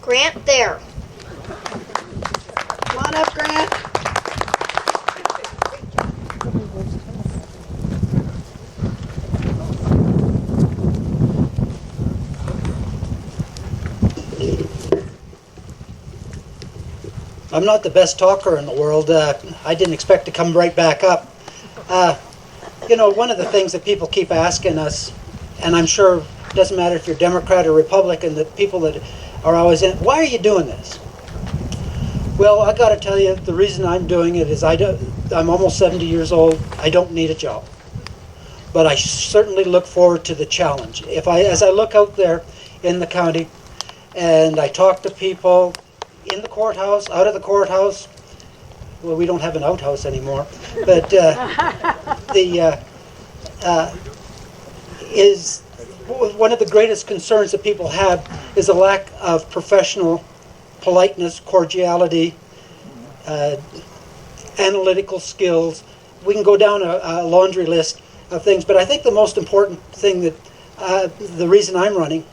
Grant there. Come on up, Grant. I'm not the best talker in the world. I didn't expect to come right back up. One of the things that people keep asking us, and I'm sure it doesn't matter if you're Democrat or Republican, the people that are always in, why are you doing this? Well, I got to tell you, the reason I'm doing it is I'm almost 70 years old. I don't need a job. But I certainly look forward to the challenge. As I look out there in the county and I talk to people in the courthouse, out of the courthouse, well, we don't have an outhouse anymore, but is one of the greatest concerns that people have is a lack of professional politeness, cordiality, analytical skills. We can go down a laundry list of things, but I think the most important thing that the reason I'm running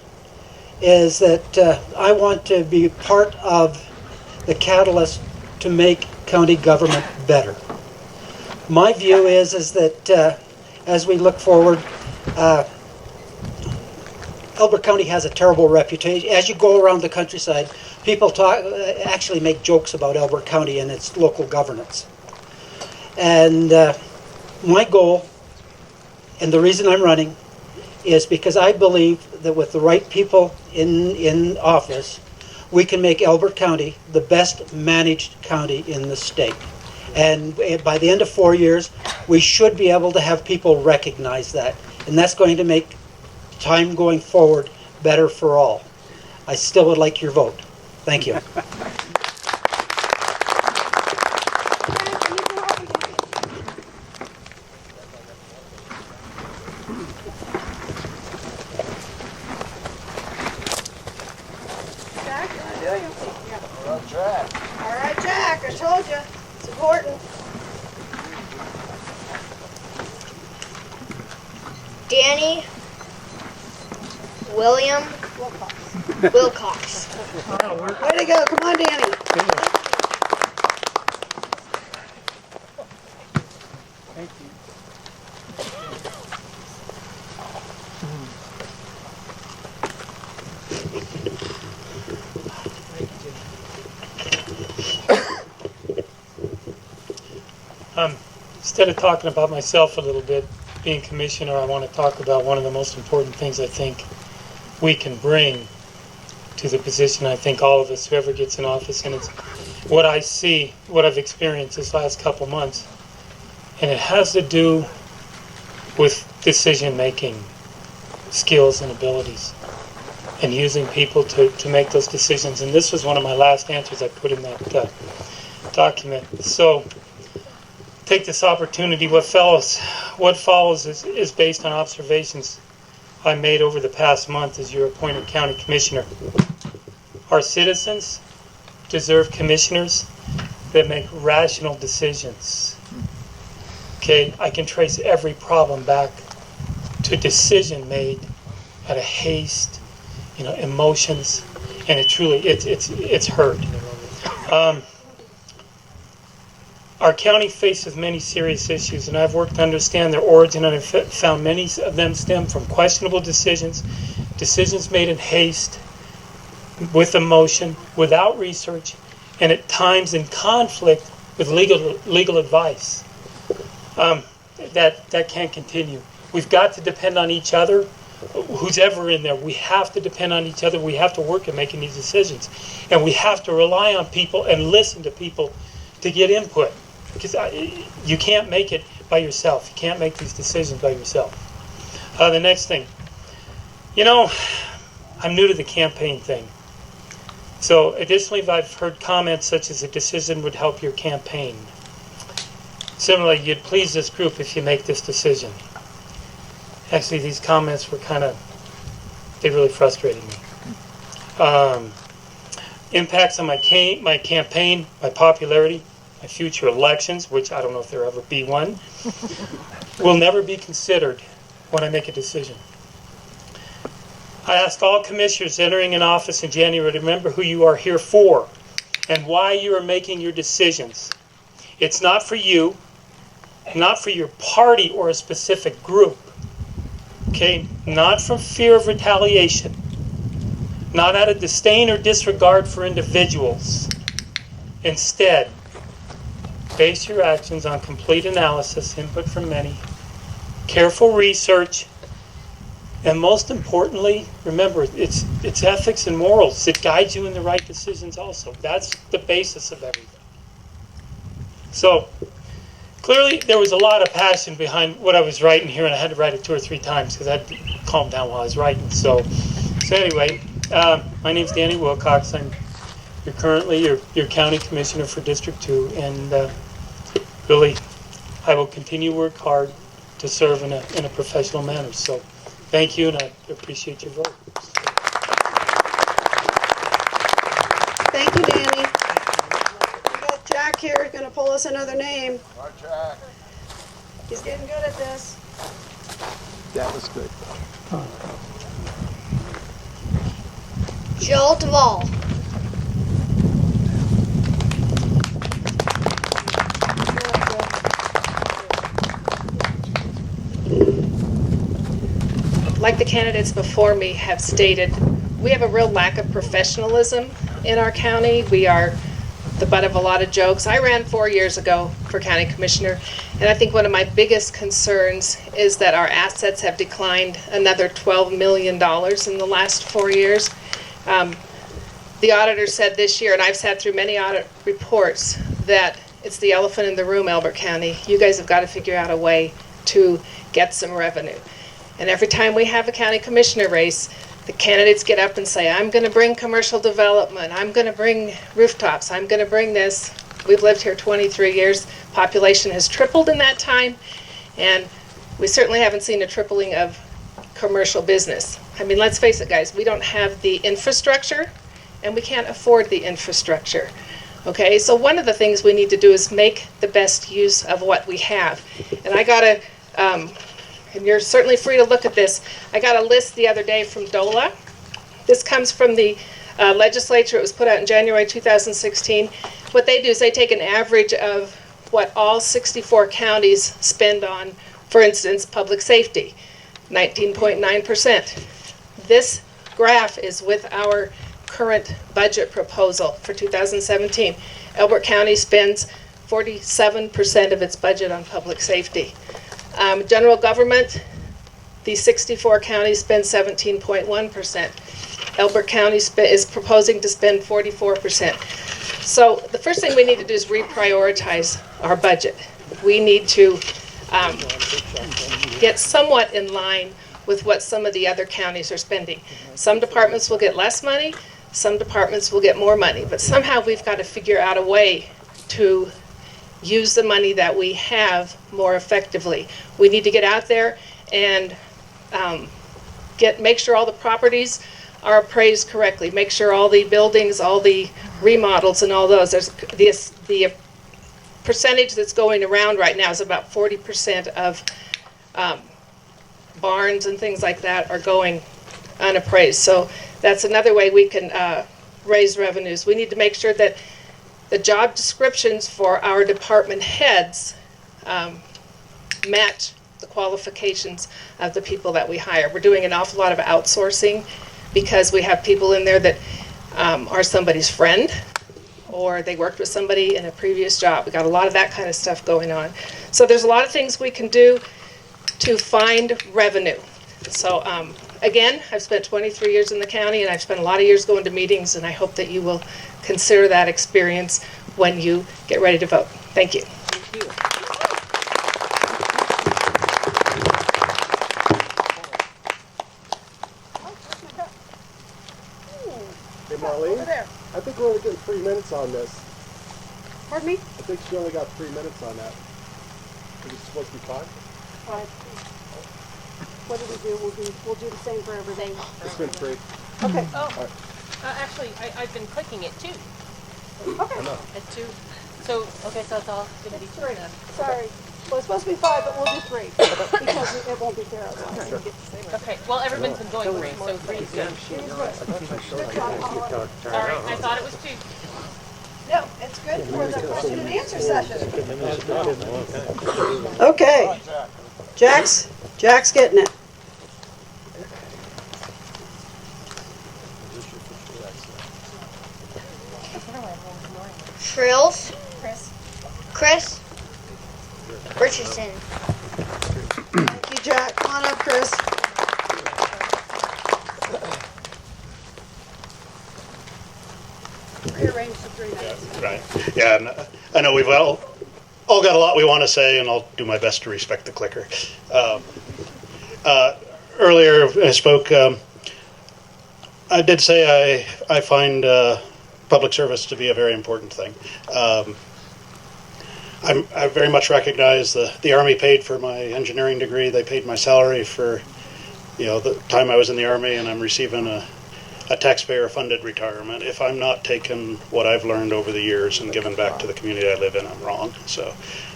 is that I want to be part of the catalyst to make county government better. My view is that as we look forward, Elbert County has a terrible reputation. As you go around the countryside, people actually make jokes about Elbert County and its local governance. And my goal, and the reason I'm running, is because I believe that with the right people in office, we can make Elbert County the best managed county in the state. And by the end of 4 years, we should be able to have people recognize that. And that's going to make time going forward better for all. I still would like your vote. Thank you. All right, Jack, I told you. It's important. Danny William Wilcox. Way to go. Come on, Danny. Thank you. Instead of talking about myself a little bit, being commissioner, I want to talk about one of the most important things I think we can bring to the position. I think all of us, whoever gets in office, and it's what I see, what I've experienced this last couple months, and it has to do with decision-making skills and abilities and using people to make those decisions. And this was one of my last answers I put in that document. So take this opportunity. What follows is based on observations I made over the past month as your appointed county commissioner. Our citizens deserve commissioners that make rational decisions. Okay, I can trace every problem back to a decision made out of haste, emotions, and it's hurt. Our county faces many serious issues, and I've worked to understand their origin, and I've found many of them stem from questionable decisions made in haste, with emotion, without research, and at times in conflict with legal advice. That can't continue. We've got to depend on each other. Who's ever in there, we have to depend on each other. We have to work at making these decisions, and we have to rely on people and listen to people to get input. Because you can't make it by yourself. You can't make these decisions by yourself. The next thing, I'm new to the campaign thing. So additionally, I've heard comments such as a decision would help your campaign. Similarly, you'd please this group if you make this decision. Actually, these comments were they really frustrated me. Impacts on my campaign, my popularity, my future elections, which I don't know if there'll ever be one, will never be considered when I make a decision. I ask all commissioners entering an office in January to remember who you are here for and why you are making your decisions. It's not for you, not for your party or a specific group. Okay? Not from fear of retaliation. Not out of disdain or disregard for individuals. Instead, base your actions on complete analysis, input from many, careful research, and most importantly, remember, it's ethics and morals that guide you in the right decisions also. That's the basis of everything. So, clearly there was a lot of passion behind what I was writing here, and I had to write it 2 or 3 times because I had to calm down while I was writing. So anyway, my name's Danny Wilcox. You're currently your county commissioner for District 2, and really, I will continue to work hard to serve in a professional manner. So, thank you, and I appreciate your vote. Thank you, Danny. We got Jack here, who's going to pull us another name. Hi, Jack. He's getting good at this. That was good. Joel Duvall. Like the candidates before me have stated, we have a real lack of professionalism in our county. We are the butt of a lot of jokes. I ran 4 years ago for county commissioner, and I think one of my biggest concerns is that our assets have declined another $12 million in the last 4 years. The auditor said this year, and I've sat through many audit reports, that it's the elephant in the room, Elbert County. You guys have got to figure out a way to get some revenue. And every time we have a county commissioner race, the candidates get up and say, I'm going to bring commercial development, I'm going to bring rooftops, I'm going to bring this. We've lived here 23 years. Population has tripled in that time, and we certainly haven't seen a tripling of commercial business. I mean, let's face it, guys, we don't have the infrastructure, and we can't afford the infrastructure. Okay, so one of the things we need to do is make the best use of what we have. And I got to, and you're certainly free to look at this. I got a list the other day from DOLA. This comes from the legislature. It was put out in January 2016. What they do is they take an average of what all 64 counties spend on, for instance, public safety, 19.9%. This graph is with our current budget proposal for 2017. Elbert County spends 47% of its budget on public safety. General government, the 64 counties spend 17.1%. Elbert County is proposing to spend 44%. So the first thing we need to do is reprioritize our budget. We need to get somewhat in line with what some of the other counties are spending. Some departments will get less money, some departments will get more money, but somehow we've got to figure out a way to use the money that we have more effectively. We need to get out there and make sure all the properties are appraised correctly. Make sure all the buildings, all the remodels and all those. There's the percentage that's going around right now is about 40% of barns and things like that are going unappraised. So that's another way we can raise revenues. We need to make sure that the job descriptions for our department heads match the qualifications of the people that we hire. We're doing an awful lot of outsourcing because we have people in there that are somebody's friend or they worked with somebody in a previous job. We got a lot of that kind of stuff going on. So there's a lot of things we can do to find revenue. So again, I've spent 23 years in the county and I've spent a lot of years going to meetings, and I hope that you will consider that experience when you get ready to vote. Thank you. Thank you. Hey, Marlene, Over there. I think we're only getting 3 minutes on this. Pardon me? I think she only got 3 minutes on that. Is it supposed to be 5? What do? We'll do the same for everything. It's been 3. Okay. Oh, actually, I've been clicking it too. Okay. I know. At 2. So, okay, so it's all going to be 3 then. Sorry. Well, it's supposed to be 5, but we'll do 3 because it won't be fair otherwise. Okay, well, everyone's been going 3, so 3 is good. All right, I thought it was 2. No, it's good for the question and answer session. Okay. Jack's getting it. Shrills. Chris. Richardson. Thank you, Jack. Come on up, Chris. Rearrange the 3 minutes. Right. Yeah, and I know we've all got a lot we want to say, and I'll do my best to respect the clicker. Earlier I spoke, I did say I find public service to be a very important thing. I very much recognize the Army paid for my engineering degree. They paid my salary for, the time I was in the Army, and I'm receiving a taxpayer-funded retirement. If I'm not taking what I've learned over the years and giving back to the community I live in, I'm wrong. So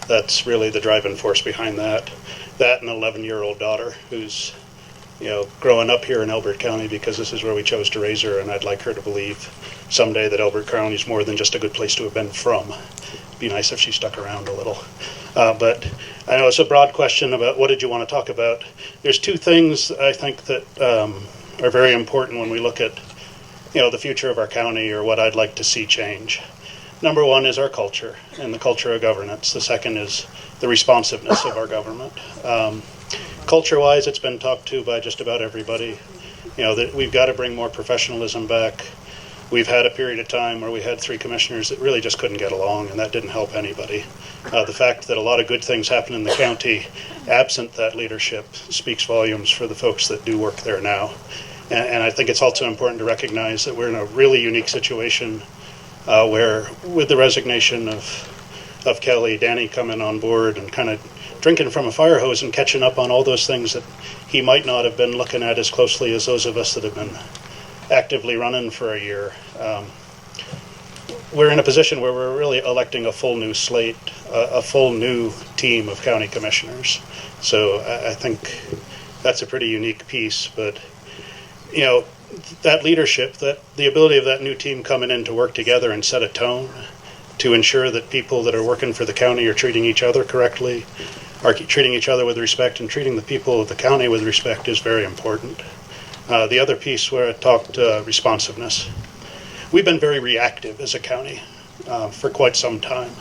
that's really the driving force behind that. That and an 11-year-old daughter who's, growing up here in Elbert County because this is where we chose to raise her, and I'd like her to believe someday that Elbert County is more than just a good place to have been from. It'd be nice if she stuck around a little. But I know it's a broad question about what did you want to talk about. There's 2 things I think that are very important when we look at, the future of our county or what I'd like to see change. Number 1 is our culture and the culture of governance. The second is the responsiveness of our government. Culture-wise, it's been talked to by just about everybody. That we've got to bring more professionalism back. We've had a period of time where we had 3 commissioners that really just couldn't get along, and that didn't help anybody. The fact that a lot of good things happen in the county, absent that leadership, speaks volumes for the folks that do work there now. And I think it's also important to recognize that we're in a really unique situation where, with the resignation of Kelly, Danny coming on board and kind of drinking from a fire hose and catching up on all those things that he might not have been looking at as closely as those of us that have been actively running for a year. We're in a position where we're really electing a full new slate, a full new team of county commissioners. So I think that's a pretty unique piece, but that leadership, that the ability of that new team coming in to work together and set a tone to ensure that people that are working for the county are treating each other correctly, are treating each other with respect, and treating the people of the county with respect is very important. The other piece where I talked responsiveness. We've been very reactive as a county for quite some time.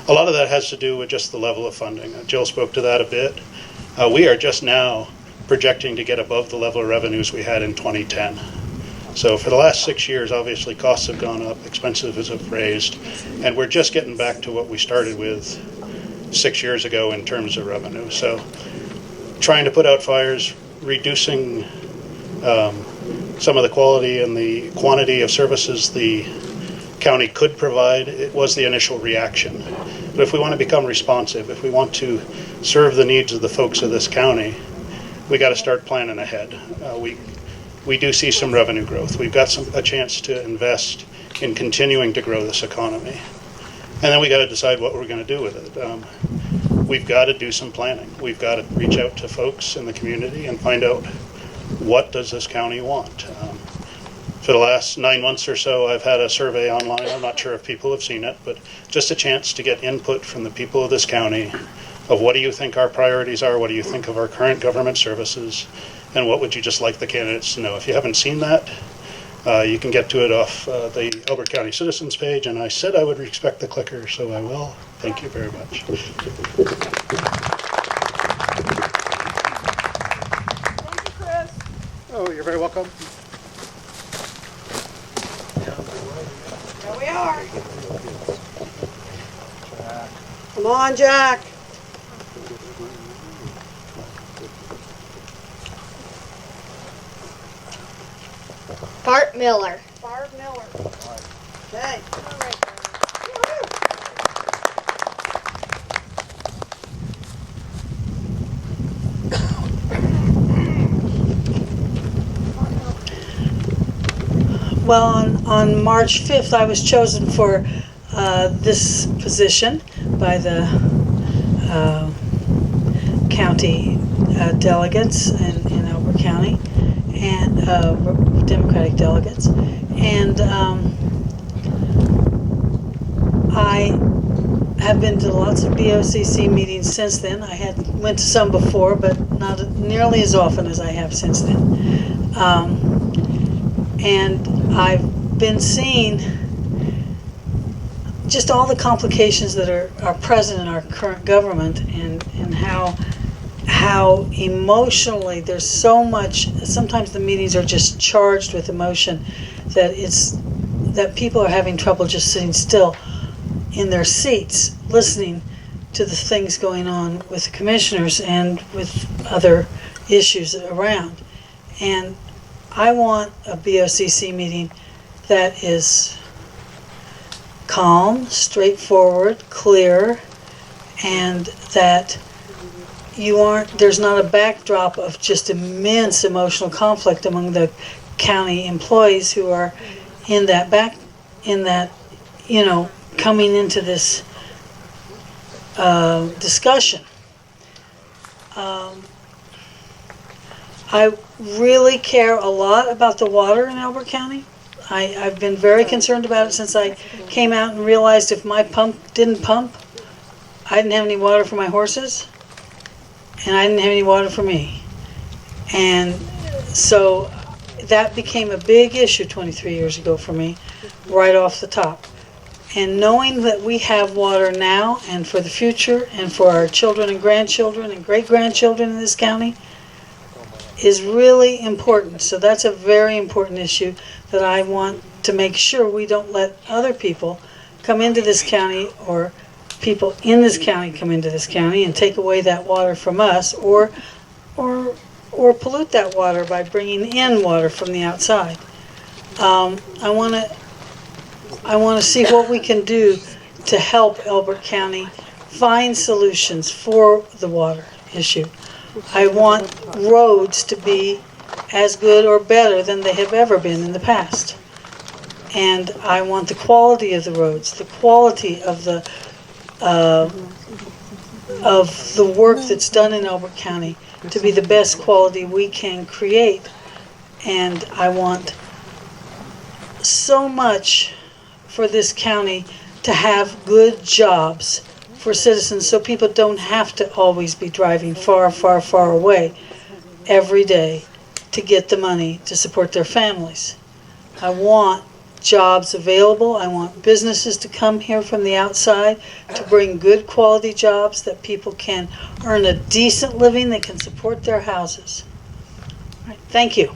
A lot of that has to do with just the level of funding. Jill spoke to that a bit. We are just now projecting to get above the level of revenues we had in 2010. So for the last 6 years, obviously costs have gone up, expenses have raised, and we're just getting back to what we started with 6 years ago in terms of revenue. So trying to put out fires, reducing some of the quality and the quantity of services the county could provide, it was the initial reaction. But if we want to become responsive, if we want to serve the needs of the folks of this county, we got to start planning ahead. We do see some revenue growth. We've got a chance to invest in continuing to grow this economy. And then we got to decide what we're going to do with it. We've got to do some planning. We've got to reach out to folks in the community and find out what does this county want. For the last 9 months or so, I've had a survey online. I'm not sure if people have seen it, but just a chance to get input from the people of this county of what do you think our priorities are, what do you think of our current government services, and what would you just like the candidates to know. If you haven't seen that, you can get to it off the Elbert County Citizens page, and I said I would respect the clicker, so I will. Thank you very much. Thank you, Chris. Oh, you're very welcome. There we are. Come on, Jack. Bart Miller. Barb Miller. Okay. Well, on March 5th, I was chosen for this position by the county delegates in Elbert County, and Democratic delegates, and I have been to lots of BOCC meetings since then. I went to some before, but not nearly as often as I have since then. And I've been seeing just all the complications that are present in our current government, and how emotionally there's so much. Sometimes the meetings are just charged with emotion that people are having trouble just sitting still in their seats listening to the things going on with the commissioners and with other issues around. And I want a BOCC meeting that is calm, straightforward, clear, and that there's not a backdrop of just immense emotional conflict among the county employees who are coming into this discussion. I really care a lot about the water in Elbert County. I've been very concerned about it since I came out and realized if my pump didn't pump, I didn't have any water for my horses, and I didn't have any water for me. And so that became a big issue 23 years ago for me, right off the top. And knowing that we have water now and for the future and for our children and grandchildren and great-grandchildren in this county is really important. So that's a very important issue that I want to make sure we don't let other people come into this county, or people in this county come into this county and take away that water from us, or pollute that water by bringing in water from the outside. I want to see what we can do to help Elbert County find solutions for the water issue. I want roads to be as good or better than they have ever been in the past. And I want the quality of the roads, the quality of the work that's done in Elbert County to be the best quality we can create. And I want so much for this county to have good jobs for citizens, so people don't have to always be driving far, far, far away every day to get the money to support their families. I want jobs available. I want businesses to come here from the outside to bring good quality jobs that people can earn a decent living that can support their houses. All right, thank you.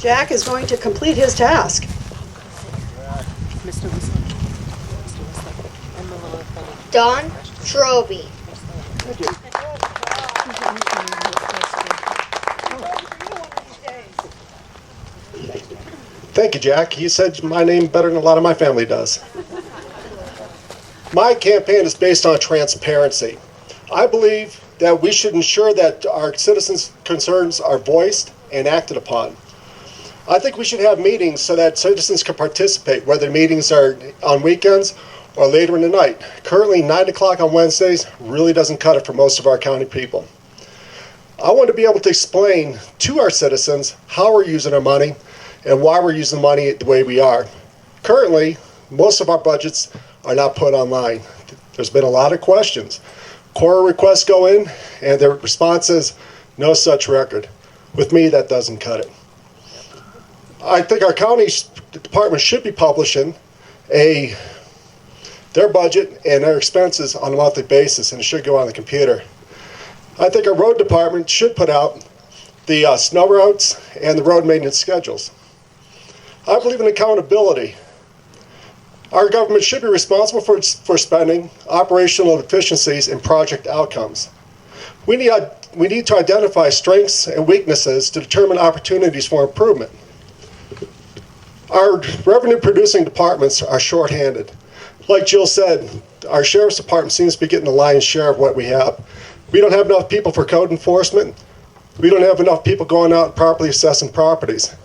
Jack is going to complete his task. Don Troby. Thank you, Jack. You said my name better than a lot of my family does. My campaign is based on transparency. I believe that we should ensure that our citizens' concerns are voiced and acted upon. I think we should have meetings so that citizens can participate, whether meetings are on weekends or later in the night. Currently, 9 o'clock on Wednesdays really doesn't cut it for most of our county people. I want to be able to explain to our citizens how we're using our money and why we're using money the way we are. Currently, most of our budgets are not put online. There's been a lot of questions. Core requests go in, and their response is, no such record. With me, that doesn't cut it. I think our county department should be publishing their budget and their expenses on a monthly basis, and it should go on the computer. I think our road department should put out the snow routes and the road maintenance schedules. I believe in accountability. Our government should be responsible for spending, operational efficiencies, and project outcomes. We need to identify strengths and weaknesses to determine opportunities for improvement. Our revenue-producing departments are shorthanded. Like Jill said, our sheriff's department seems to be getting the lion's share of what we have. We don't have enough people for code enforcement. We don't have enough people going out and properly assessing properties.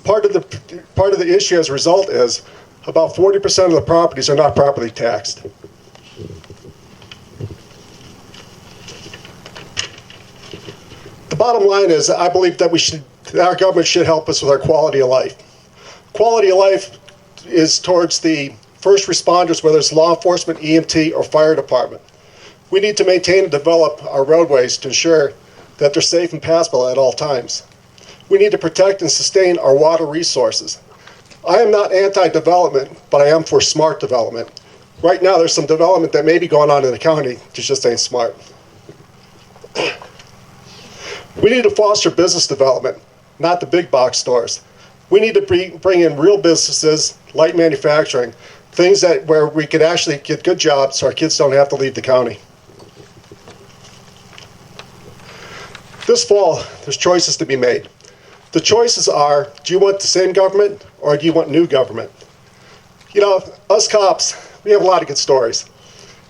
Part of the issue as a result is about 40% of the properties are not properly taxed. The bottom line is I believe that our government should help us with our quality of life. Quality of life is towards the first responders, whether it's law enforcement, EMT, or fire department. We need to maintain and develop our roadways to ensure that they're safe and passable at all times. We need to protect and sustain our water resources. I am not anti-development, but I am for smart development. Right now, there's some development that may be going on in the county that just ain't smart. We need to foster business development, not the big box stores. We need to bring in real businesses, light manufacturing, things where we could actually get good jobs so our kids don't have to leave the county. This fall, there's choices to be made. The choices are, do you want the same government or do you want new government? You know, us cops, we have a lot of good stories.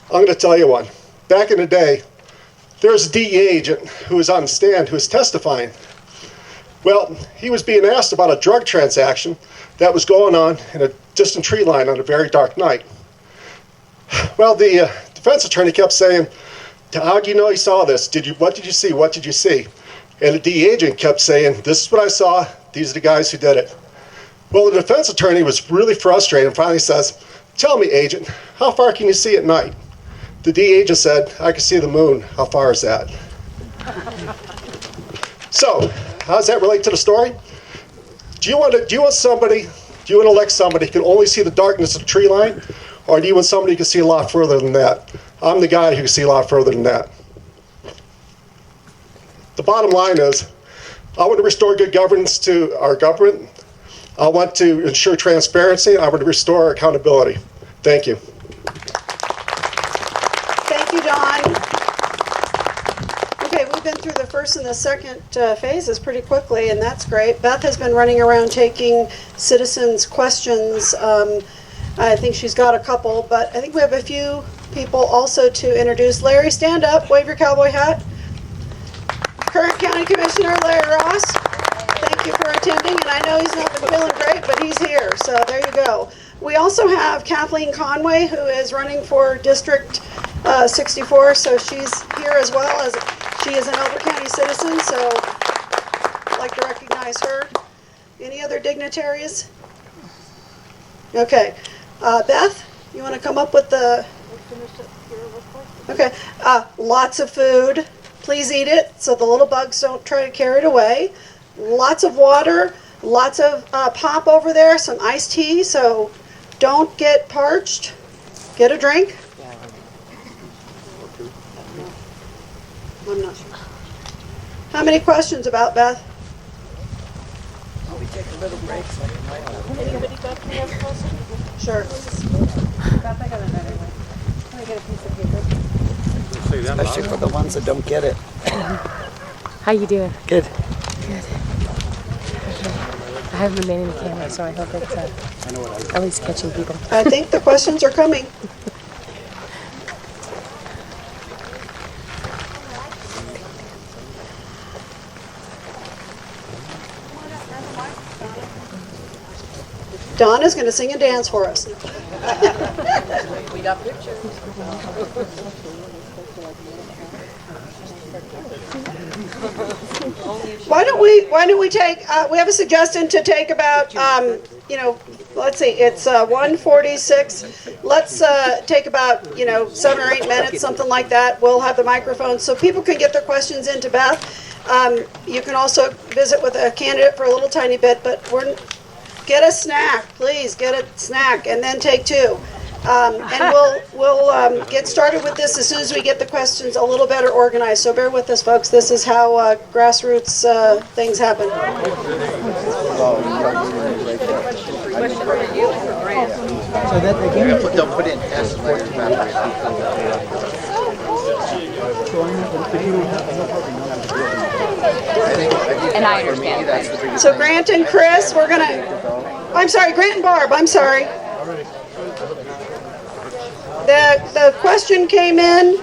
I'm going to tell you one. Back in the day, there was a DEA agent who was on the stand who was testifying. Well, he was being asked about a drug transaction that was going on in a distant tree line on a very dark night. Well, the defense attorney kept saying, how do you know he saw this? What did you see? What did you see? And the DEA agent kept saying, this is what I saw. These are the guys who did it. Well, the defense attorney was really frustrated and finally says, tell me, agent, how far can you see at night? The DEA agent said, I can see the moon. How far is that? So, how does that relate to the story? Do you want to elect somebody who can only see the darkness of the tree line? Or do you want somebody who can see a lot further than that? I'm the guy who can see a lot further than that. The bottom line is, I want to restore good governance to our government. I want to ensure transparency. I want to restore accountability. Thank you. Thank you, Don. Okay, we've been through the first and the second phases pretty quickly, and that's great. Beth has been running around taking citizens' questions. I think she's got a couple, but I think we have a few people also to introduce. Larry, stand up, wave your cowboy hat. Current County Commissioner Larry Ross, thank you for attending, and I know he's not been feeling great, but he's here, so there you go. We also have Kathleen Conway, who is running for District 64, so she's here as well, as she is an Elbert County citizen, so I'd like to recognize her. Any other dignitaries? Okay. Beth, you want to come up with the... Okay. Lots of food. Please eat it so the little bugs don't try to carry it away. Lots of water, lots of pop over there, some iced tea, so don't get parched. Get a drink. I'm not sure. How many questions about Beth? We take a little break. Anybody got any other questions? Sure. Beth, I got another one. Can I get a piece of paper? Especially for the ones that don't get it. How you doing? Good. Good. I haven't been manning the camera, so I hope it's at least catching people. I think the questions are coming. Donna's going to sing and dance for us. We got pictures. Why don't we take, we have a suggestion to take about, let's see, it's 1:46. Let's take about, 7 or 8 minutes, something like that. We'll have the microphone so people can get their questions into Beth. You can also visit with a candidate for a little tiny bit, but get a snack, please, get a snack, and then take 2. And we'll get started with this as soon as we get the questions a little better organized. So bear with us, folks. This is how grassroots things happen. So that they can They'll put in passport And I understand. So Grant and Chris, Grant and Barb, I'm sorry. The question came in.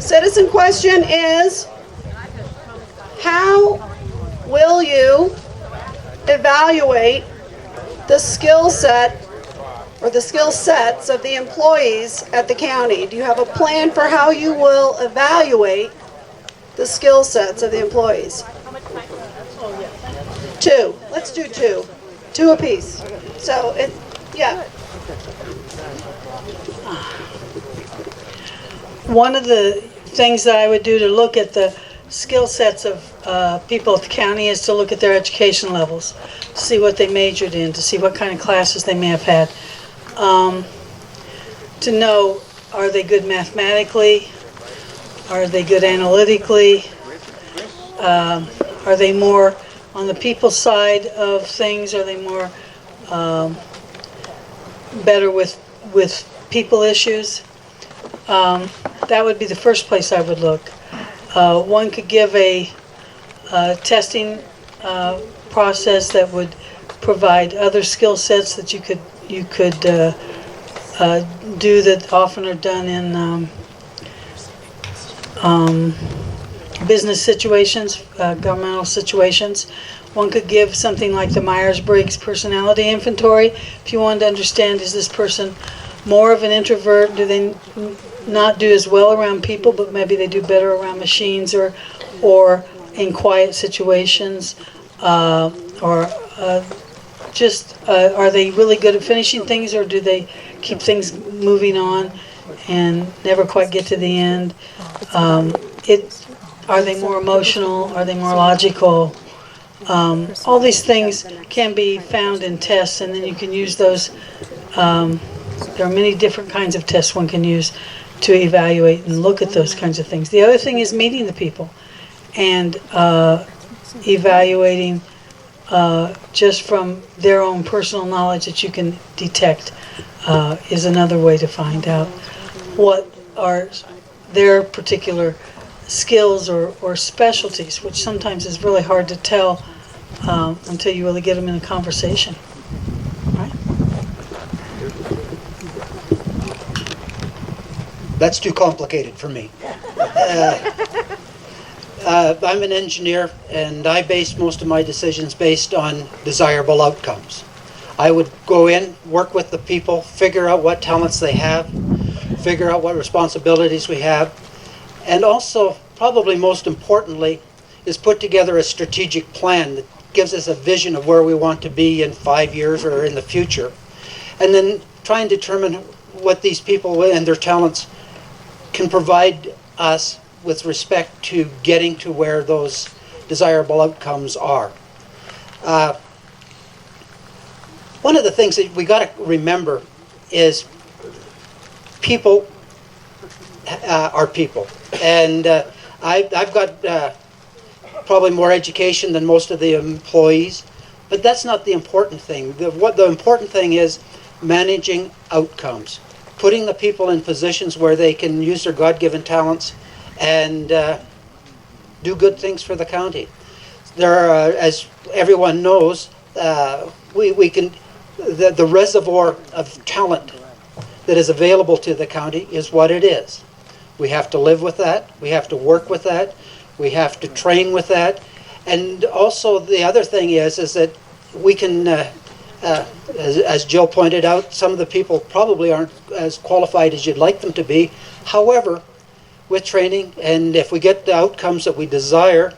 Citizen question is, how will you evaluate the skill set or the skill sets of the employees at the county? Do you have a plan for how you will evaluate the skill sets of the employees? 2. Let's do 2. 2 apiece. So, yeah. One of the things that I would do to look at the skill sets of people at the county is to look at their education levels, to see what they majored in, to see what kind of classes they may have had, to know, are they good mathematically, are they good analytically, are they more on the people side of things, are they more better with people issues. That would be the first place I would look. One could give a testing process that would provide other skill sets that you could do that often are done in business situations, governmental situations. One could give something like the Myers-Briggs personality inventory. If you wanted to understand, is this person more of an introvert? Do they not do as well around people, but maybe they do better around machines or in quiet situations? Are they really good at finishing things, or do they keep things moving on and never quite get to the end? Are they more emotional? Are they more logical? All these things can be found in tests, and then you can use those. There are many different kinds of tests one can use to evaluate and look at those kinds of things. The other thing is meeting the people and evaluating just from their own personal knowledge that you can detect is another way to find out what are their particular skills or specialties, which sometimes is really hard to tell until you really get them in a conversation. Right? That's too complicated for me. I'm an engineer, and I base most of my decisions based on desirable outcomes. I would go in, work with the people, figure out what talents they have, figure out what responsibilities we have, and also, probably most importantly, is put together a strategic plan that gives us a vision of where we want to be in 5 years or in the future. And then try and determine what these people and their talents can provide us with respect to getting to where those desirable outcomes are. One of the things that we got to remember is people are people. And I've got probably more education than most of the employees, but that's not the important thing. The important thing is managing outcomes, putting the people in positions where they can use their God-given talents and do good things for the county. There are, as everyone knows, the reservoir of talent that is available to the county is what it is. We have to live with that. We have to work with that. We have to train with that. And also the other thing is that we can, as Jill pointed out, some of the people probably aren't as qualified as you'd like them to be. However, with training, and if we get the outcomes that we desire,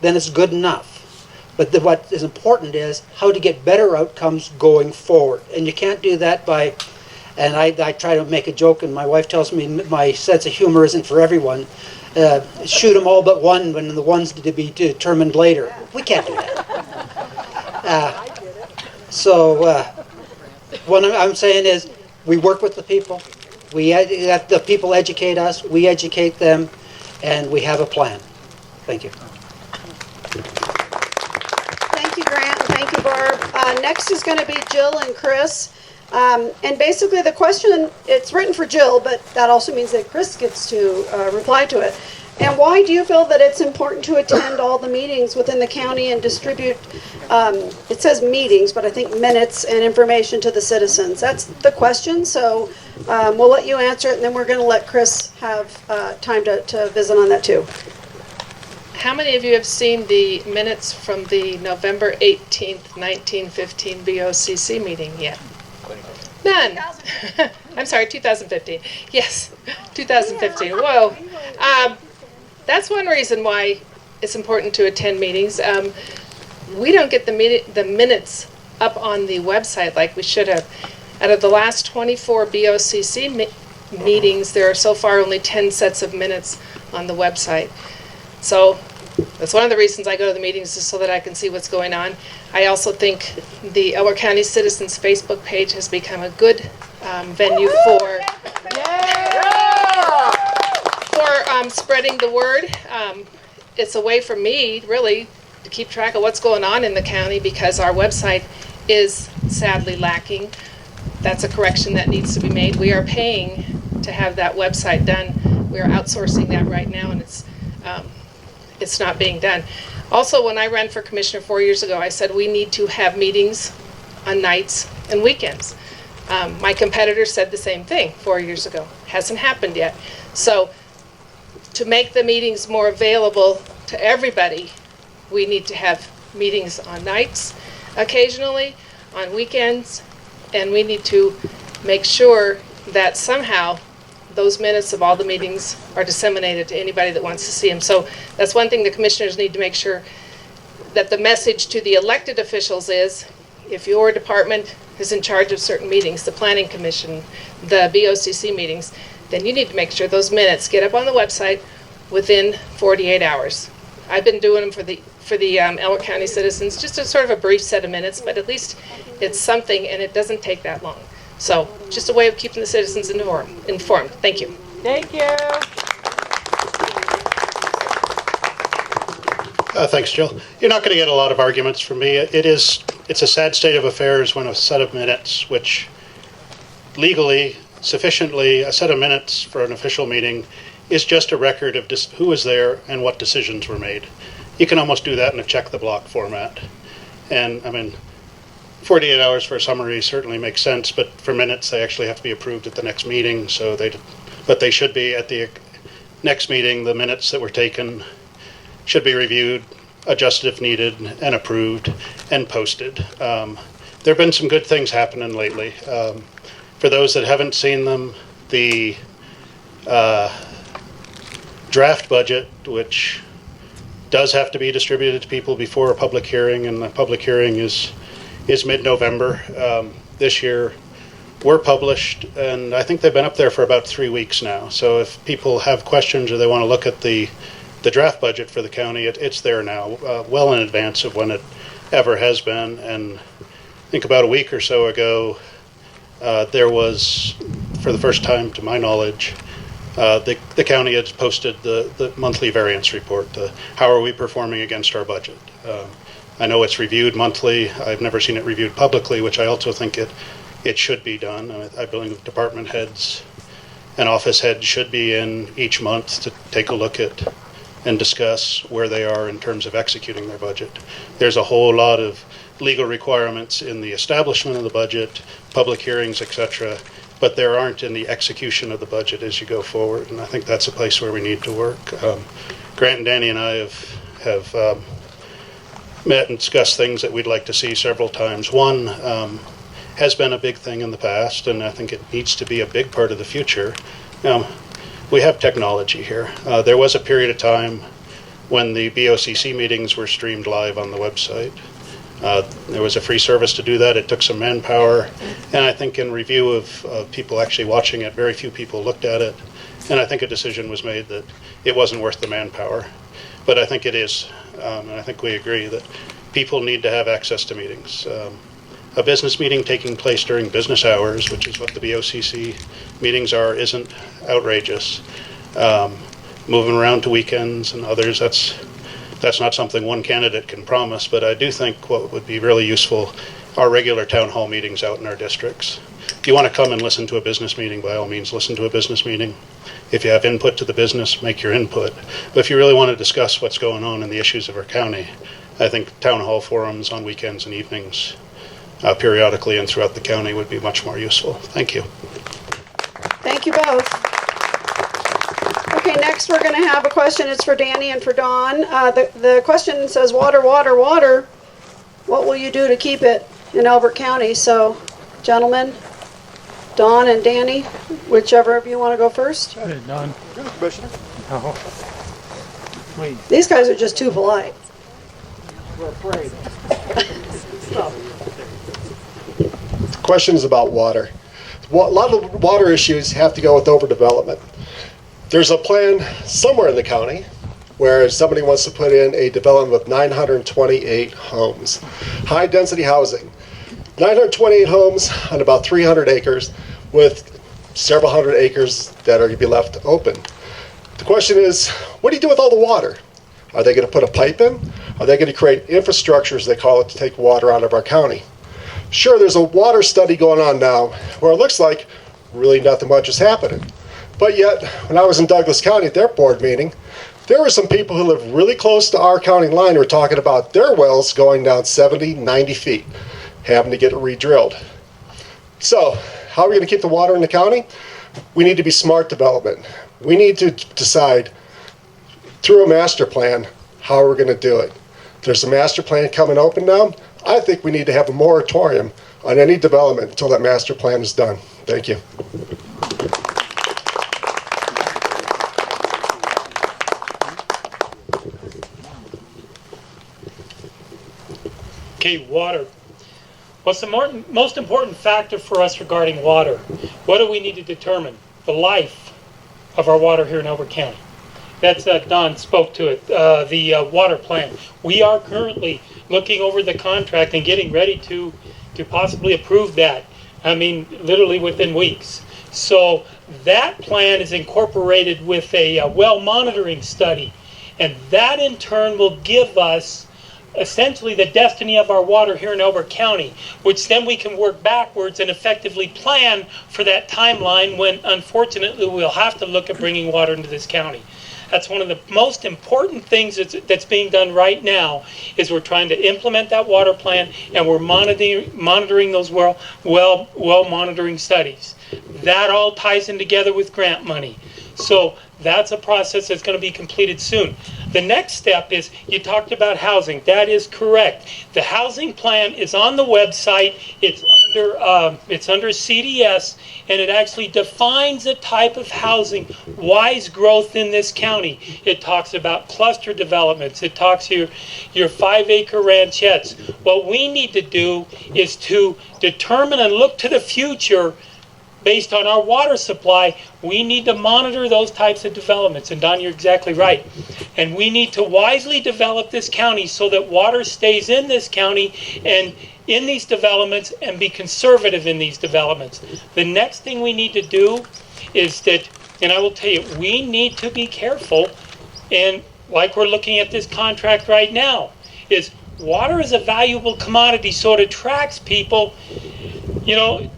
then it's good enough. But what is important is how to get better outcomes going forward. And you can't do that by, and I try to make a joke, and my wife tells me my sense of humor isn't for everyone. Shoot them all but one when the one's to be determined later. We can't do that. What I'm saying is we work with the people. The people educate us, we educate them, and we have a plan. Thank you. Thank you, Grant. Thank you, Barb. Next is going to be Jill and Chris. And basically the question, it's written for Jill, but that also means that Chris gets to reply to it. And why do you feel that it's important to attend all the meetings within the county and distribute, it says meetings, but I think minutes and information to the citizens? That's the question, so we'll let you answer it, and then we're going to let Chris have time to visit on that too. How many of you have seen the minutes from the November 18th, 1915 BOCC meeting yet? None. I'm sorry, 2015. Yes, 2015. Whoa. That's one reason why it's important to attend meetings. We don't get the minutes up on the website like we should have. Out of the last 24 BOCC meetings, there are so far only 10 sets of minutes on the website. So that's one of the reasons I go to the meetings, is so that I can see what's going on. I also think the Elbert County Citizens Facebook page has become a good venue for spreading the word. It's a way for me, really, to keep track of what's going on in the county, because our website is sadly lacking. That's a correction that needs to be made. We are paying to have that website done. We are outsourcing that right now, and it's not being done. Also, when I ran for commissioner 4 years ago, I said we need to have meetings on nights and weekends. My competitor said the same thing 4 years ago. Hasn't happened yet. So to make the meetings more available to everybody, we need to have meetings on nights occasionally, on weekends, and we need to make sure that somehow those minutes of all the meetings are disseminated to anybody that wants to see them. So that's one thing the commissioners need to make sure, that the message to the elected officials is, if your department is in charge of certain meetings, the Planning Commission, the BOCC meetings, then you need to make sure those minutes get up on the website within 48 hours. I've been doing them for the Elbert County Citizens, just a sort of a brief set of minutes, but at least it's something, and it doesn't take that long. So just a way of keeping the citizens informed. Thank you. Thank you. Thanks, Jill. You're not going to get a lot of arguments from me. It's a sad state of affairs when a set of minutes, which legally, sufficiently, a set of minutes for an official meeting is just a record of who was there and what decisions were made. You can almost do that in a check the block format. And I mean, 48 hours for a summary certainly makes sense, but for minutes they actually have to be approved at the next meeting. But they should be at the next meeting. The minutes that were taken should be reviewed, adjusted if needed, and approved and posted. There have been some good things happening lately. For those that haven't seen them, the draft budget, which does have to be distributed to people before a public hearing, and the public hearing is mid-November this year, were published, and I think they've been up there for about 3 weeks now. So if people have questions or they want to look at the draft budget for the county, it's there now, well in advance of when it ever has been. And I think about a week or so ago, there was, for the first time to my knowledge, the county had posted the monthly variance report. How are we performing against our budget? I know it's reviewed monthly. I've never seen it reviewed publicly, which I also think it should be done. I believe department heads and office heads should be in each month to take a look at and discuss where they are in terms of executing their budget. There's a whole lot of legal requirements in the establishment of the budget, public hearings, etc., but there aren't in the execution of the budget as you go forward, and I think that's a place where we need to work. Grant and Danny and I have met and discussed things that we'd like to see several times. One has been a big thing in the past, and I think it needs to be a big part of the future. We have technology here. There was a period of time when the BOCC meetings were streamed live on the website. There was a free service to do that. It took some manpower, and I think in review of people actually watching it, very few people looked at it, and I think a decision was made that it wasn't worth the manpower. But I think it is, and I think we agree that people need to have access to meetings. A business meeting taking place during business hours, which is what the BOCC meetings are, isn't outrageous. Moving around to weekends and others, that's not something one candidate can promise, but I do think what would be really useful are regular town hall meetings out in our districts. If you want to come and listen to a business meeting, by all means, listen to a business meeting. If you have input to the business, make your input. But if you really want to discuss what's going on in the issues of our county, I think town hall forums on weekends and evenings, periodically and throughout the county, would be much more useful. Thank you. Thank you both. Okay, next we're going to have a question. It's for Danny and for Dawn. The question says, water, water, water. What will you do to keep it in Elbert County? So, gentlemen, Dawn and Danny, whichever of you want to go first. Hey, Don. Commissioner. No. Wait. These guys are just too polite. We're afraid. Questions about water. A lot of water issues have to go with overdevelopment. There's a plan somewhere in the county where somebody wants to put in a development of 928 homes. High density housing. 928 homes on about 300 acres with several hundred acres that are going to be left open. The question is, what do you do with all the water? Are they going to put a pipe in? Are they going to create infrastructure, as they call it, to take water out of our county? Sure, there's a water study going on now where it looks like really nothing much is happening. But yet, when I was in Douglas County at their board meeting, there were some people who live really close to our county line who were talking about their wells going down 70, 90 feet, having to get it re-drilled. So, how are we going to keep the water in the county? We need to be smart development. We need to decide through a master plan how we're going to do it. There's a master plan coming open now. I think we need to have a moratorium on any development until that master plan is done. Thank you. Okay, water. What's the most important factor for us regarding water? What do we need to determine? The life of our water here in Elbert County. That's Don spoke to it, the water plan. We are currently looking over the contract and getting ready to possibly approve that. I mean, literally within weeks. So that plan is incorporated with a well monitoring study. And that in turn will give us essentially the destiny of our water here in Elbert County, which then we can work backwards and effectively plan for that timeline when unfortunately we'll have to look at bringing water into this county. That's one of the most important things that's being done right now, is we're trying to implement that water plan, and we're monitoring those well monitoring studies. That all ties in together with grant money. So that's a process that's going to be completed soon. The next step is, you talked about housing. That is correct. The housing plan is on the website. It's under CDS, and it actually defines a type of housing, wise growth in this county. It talks about cluster developments. It talks your 5-acre ranchettes. What we need to do is to determine and look to the future. Based on our water supply, we need to monitor those types of developments. And Don, you're exactly right. And we need to wisely develop this county so that water stays in this county and in these developments, and be conservative in these developments. The next thing we need to do is that, and I will tell you, we need to be careful, and like we're looking at this contract right now, is water is a valuable commodity, so it attracts people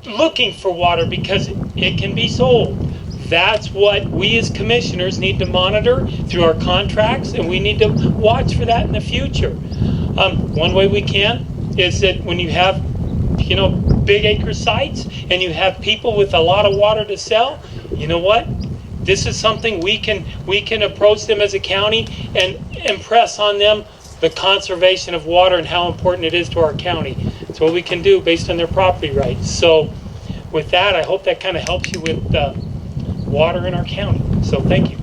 looking for water because it can be sold. That's what we as commissioners need to monitor through our contracts, and we need to watch for that in the future. One way we can is that when you have, big acre sites and you have people with a lot of water to sell, you know what? This is something we can approach them as a county and impress on them the conservation of water and how important it is to our county. It's what we can do based on their property rights. So with that, I hope that kind of helps you with water in our county. So thank you.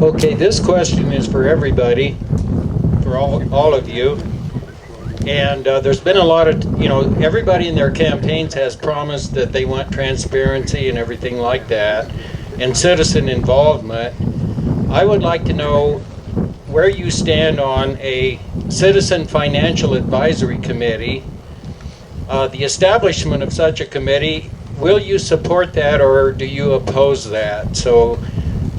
Okay, this question is for everybody, for all of you. And there's been a lot of, everybody in their campaigns has promised that they want transparency and everything like that, and citizen involvement. I would like to know where you stand on a Citizen Financial Advisory Committee, the establishment of such a committee. Will you support that, or do you oppose that? So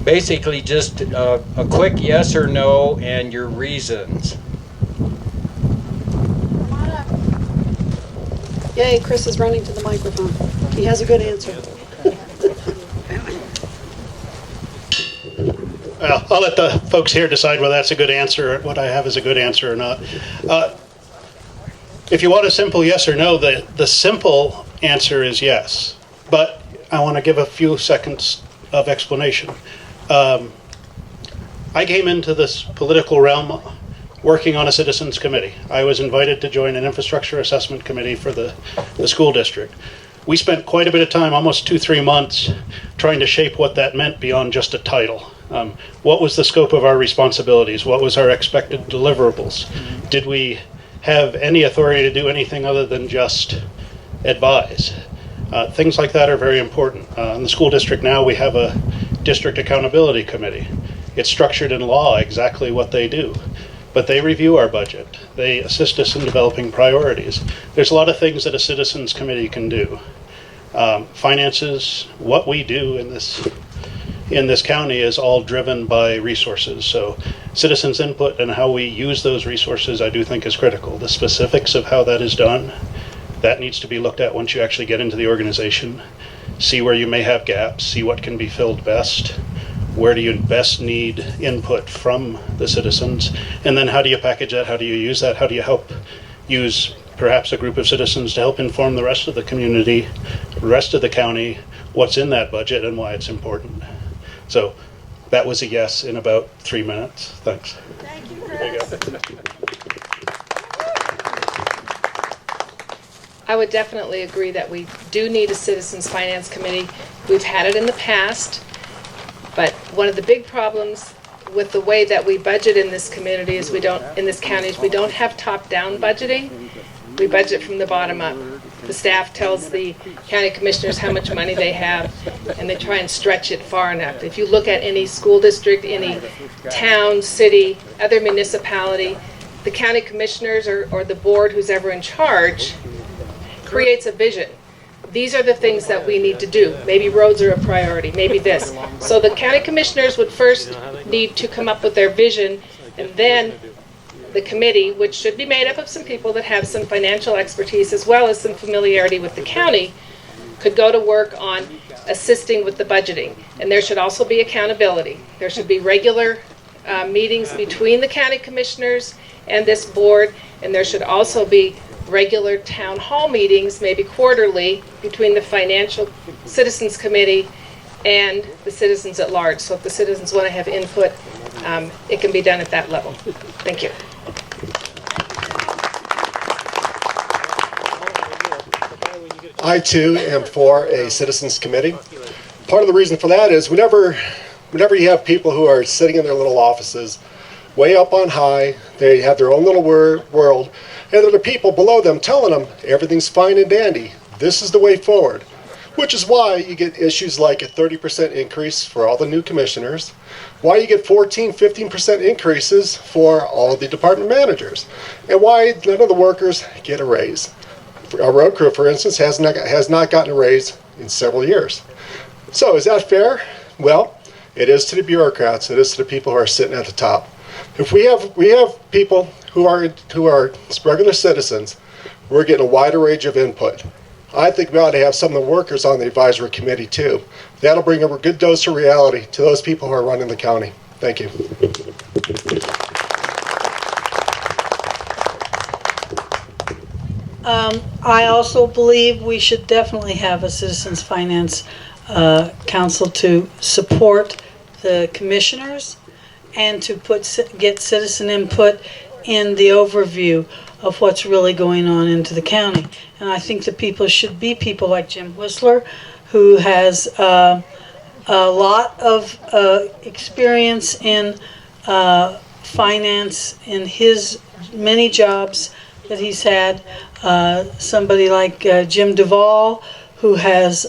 basically just a quick yes or no and your reasons. Yay, Chris is running to the microphone. He has a good answer. I'll let the folks here decide whether that's a good answer, what I have is a good answer or not. If you want a simple yes or no, the simple answer is yes. But I want to give a few seconds of explanation. I came into this political realm working on a citizens committee. I was invited to join an infrastructure assessment committee for the school district. We spent quite a bit of time, almost 2-3 months, trying to shape what that meant beyond just a title. What was the scope of our responsibilities? What was our expected deliverables? Did we have any authority to do anything other than just advise? Things like that are very important. In the school district now, we have a district accountability committee. It's structured in law exactly what they do. But they review our budget. They assist us in developing priorities. There's a lot of things that a citizens committee can do. Finances, what we do in this county is all driven by resources. So citizens' input and how we use those resources, I do think, is critical. The specifics of how that is done, that needs to be looked at once you actually get into the organization. See where you may have gaps, see what can be filled best. Where do you best need input from the citizens? And then how do you package that? How do you use that? How do you help use perhaps a group of citizens to help inform the rest of the community, the rest of the county, what's in that budget and why it's important? So that was a yes in about 3 minutes. Thanks. Thank you, There you Chris. go. I would definitely agree that we do need a Citizens Finance Committee. We've had it in the past, but one of the big problems with the way that we budget in this community is in this county is we don't have top-down budgeting. We budget from the bottom up. The staff tells the county commissioners how much money they have, and they try and stretch it far enough. If you look at any school district, any town, city, other municipality, the county commissioners or the board, who's ever in charge, creates a vision. These are the things that we need to do. Maybe roads are a priority, maybe this. So the county commissioners would first need to come up with their vision, and then the committee, which should be made up of some people that have some financial expertise as well as some familiarity with the county, could go to work on assisting with the budgeting. And there should also be accountability. There should be regular meetings between the county commissioners and this board, and there should also be regular town hall meetings, maybe quarterly, between the Financial Citizens Committee and the citizens at large. So if the citizens want to have input, it can be done at that level. Thank you. I too am for a citizens committee. Part of the reason for that is whenever you have people who are sitting in their little offices, way up on high, they have their own little world, and there are people below them telling them everything's fine and dandy. This is the way forward. Which is why you get issues like a 30% increase for all the new commissioners, why you get 14-15% increases for all of the department managers, and why none of the workers get a raise. Our road crew, for instance, has not gotten a raise in several years. So is that fair? Well, it is to the bureaucrats. It is to the people who are sitting at the top. If we have people who are regular citizens, we're getting a wider range of input. I think we ought to have some of the workers on the advisory committee too. That'll bring a good dose of reality to those people who are running the county. Thank you. I also believe we should definitely have a Citizens Finance Council to support the commissioners and to get citizen input in the overview of what's really going on into the county. And I think the people should be people like Jim Whistler, who has a lot of experience in finance in his many jobs that he's had. Somebody like Jim Duvall, who has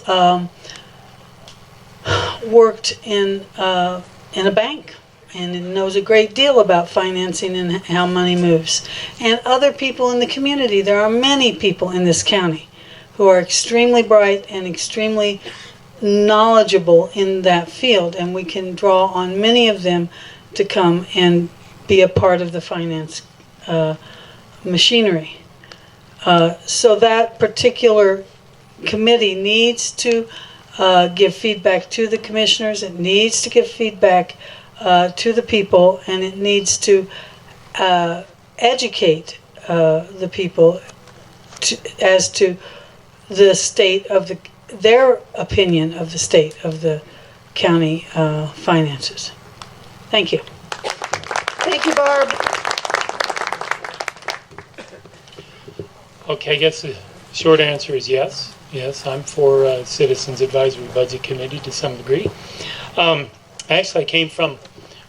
worked in a bank and knows a great deal about financing and how money moves. And other people in the community. There are many people in this county who are extremely bright and extremely knowledgeable in that field, and we can draw on many of them to come and be a part of the finance machinery. So that particular committee needs to give feedback to the commissioners. It needs to give feedback to the people, and it needs to educate the people as to the state of their opinion of the state of the county finances. Thank you. Thank you, Barb. Okay, I guess the short answer is yes. Yes, I'm for Citizens Advisory Budget Committee to some degree. Actually,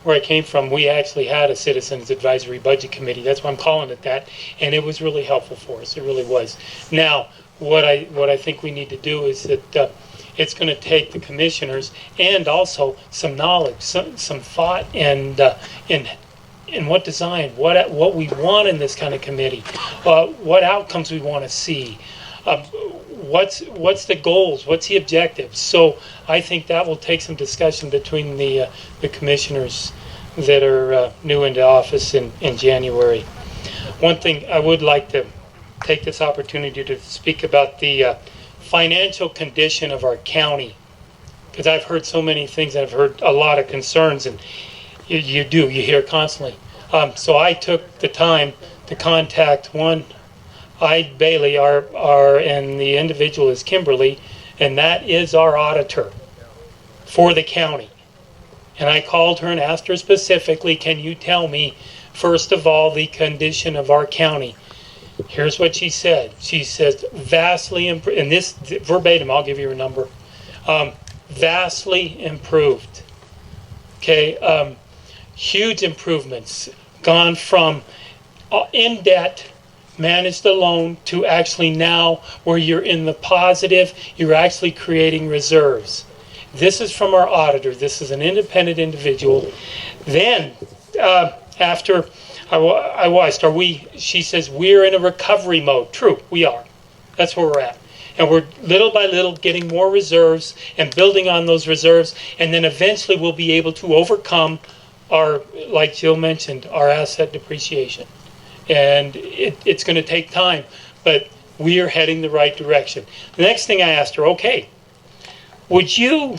where I came from, we actually had a Citizens Advisory Budget Committee. That's why I'm calling it that, and it was really helpful for us. It really was. Now, what I think we need to do is that it's going to take the commissioners and also some knowledge, some thought, and in what design, what we want in this kind of committee, what outcomes we want to see, what's the goals, what's the objectives. So I think that will take some discussion between the commissioners that are new into office in January. One thing I would like to take this opportunity to speak about the financial condition of our county, because I've heard so many things, and I've heard a lot of concerns, and you hear constantly. So I took the time to contact Ide Bailey, and the individual is Kimberly, and that is our auditor for the county. And I called her and asked her specifically, can you tell me, first of all, the condition of our county? Here's what she said. She says, vastly improved, and this verbatim, I'll give you her number, vastly improved. Okay, huge improvements, gone from in debt, managed alone, to actually now where you're in the positive, you're actually creating reserves. This is from our auditor. This is an independent individual. Then, after I watched, she says, we're in a recovery mode. True, we are. That's where we're at. And we're little by little getting more reserves and building on those reserves. And then eventually we'll be able to overcome our, like Jill mentioned, our asset depreciation. And it's going to take time, but we are heading the right direction. The next thing I asked her, okay, would you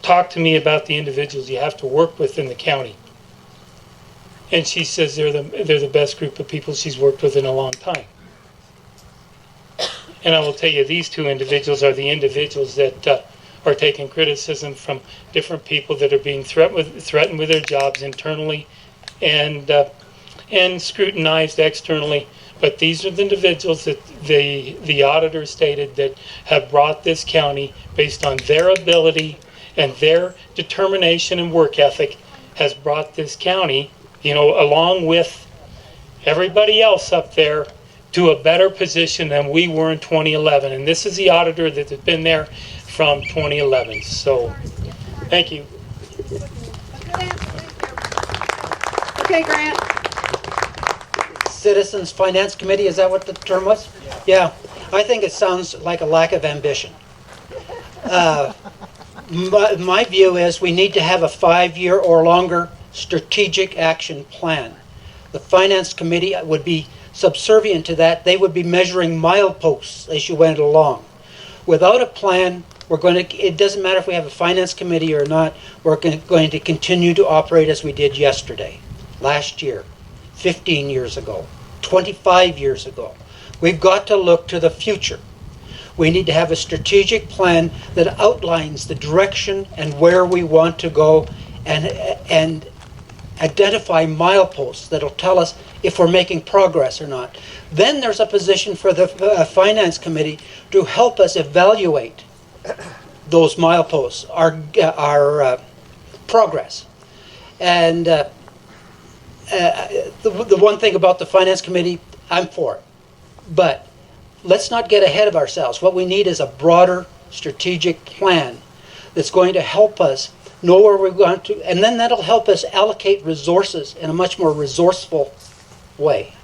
talk to me about the individuals you have to work with in the county? And she says they're the best group of people she's worked with in a long time. And I will tell you, these two individuals are the individuals that are taking criticism from different people that are being threatened with their jobs internally and scrutinized externally. But these are the individuals that the auditor stated that have brought this county, based on their ability and their determination and work ethic, has brought this county, along with everybody else up there, to a better position than we were in 2011. And this is the auditor that has been there from 2011. So, thank you. Okay, Grant. Citizens Finance Committee, is that what the term was? Yeah. I think it sounds like a lack of ambition. My view is we need to have a 5-year or longer strategic action plan. The Finance Committee would be subservient to that. They would be measuring mileposts as you went along. Without a plan, it doesn't matter if we have a Finance Committee or not, we're going to continue to operate as we did yesterday, last year, 15 years ago, 25 years ago. We've got to look to the future. We need to have a strategic plan that outlines the direction and where we want to go, and identify mileposts that'll tell us if we're making progress or not. Then there's a position for the Finance Committee to help us evaluate those mileposts, our progress. And the one thing about the Finance Committee, I'm for it. But let's not get ahead of ourselves. What we need is a broader strategic plan that's going to help us know where we're going to, and then that'll help us allocate resources in a much more resourceful way.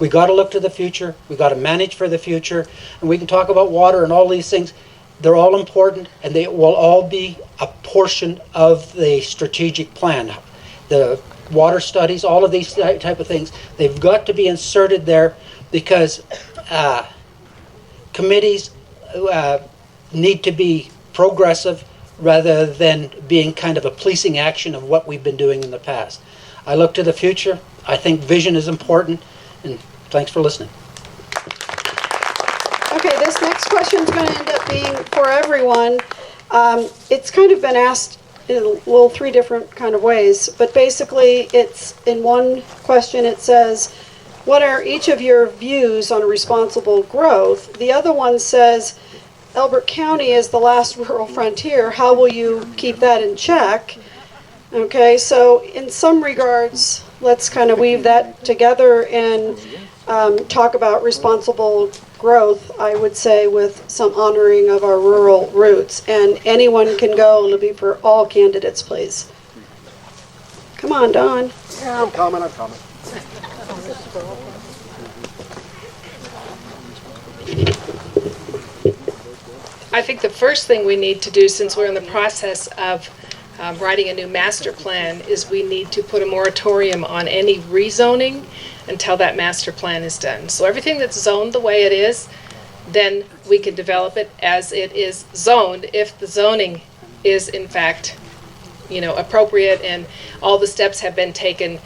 We got to look to the future. We got to manage for the future, and we can talk about water and all these things. They're all important, and they will all be a portion of the strategic plan. The water studies, all of these type of things, they've got to be inserted there, because committees need to be progressive rather than being kind of a policing action of what we've been doing in the past. I look to the future. I think vision is important, and thanks for listening. going to end up being for everyone. It's kind of been asked in little three different kind of ways, but basically it's in one question it says, what are each of your views on responsible growth? The other one says, Elbert County is the last rural frontier. How will you keep that in check? Okay, so in some regards, let's kind of weave that together and talk about responsible growth, I would say, with some honoring of our rural roots. And anyone can go. It'll be for all candidates, please. Come on, Don. Yeah, I'm coming. I think the first thing we need to do, since we're in the process of writing a new master plan, is we need to put a moratorium on any rezoning until that master plan is done. So everything that's zoned the way it is, then we can develop it as it is zoned if the zoning is in fact, appropriate and all the steps have been taken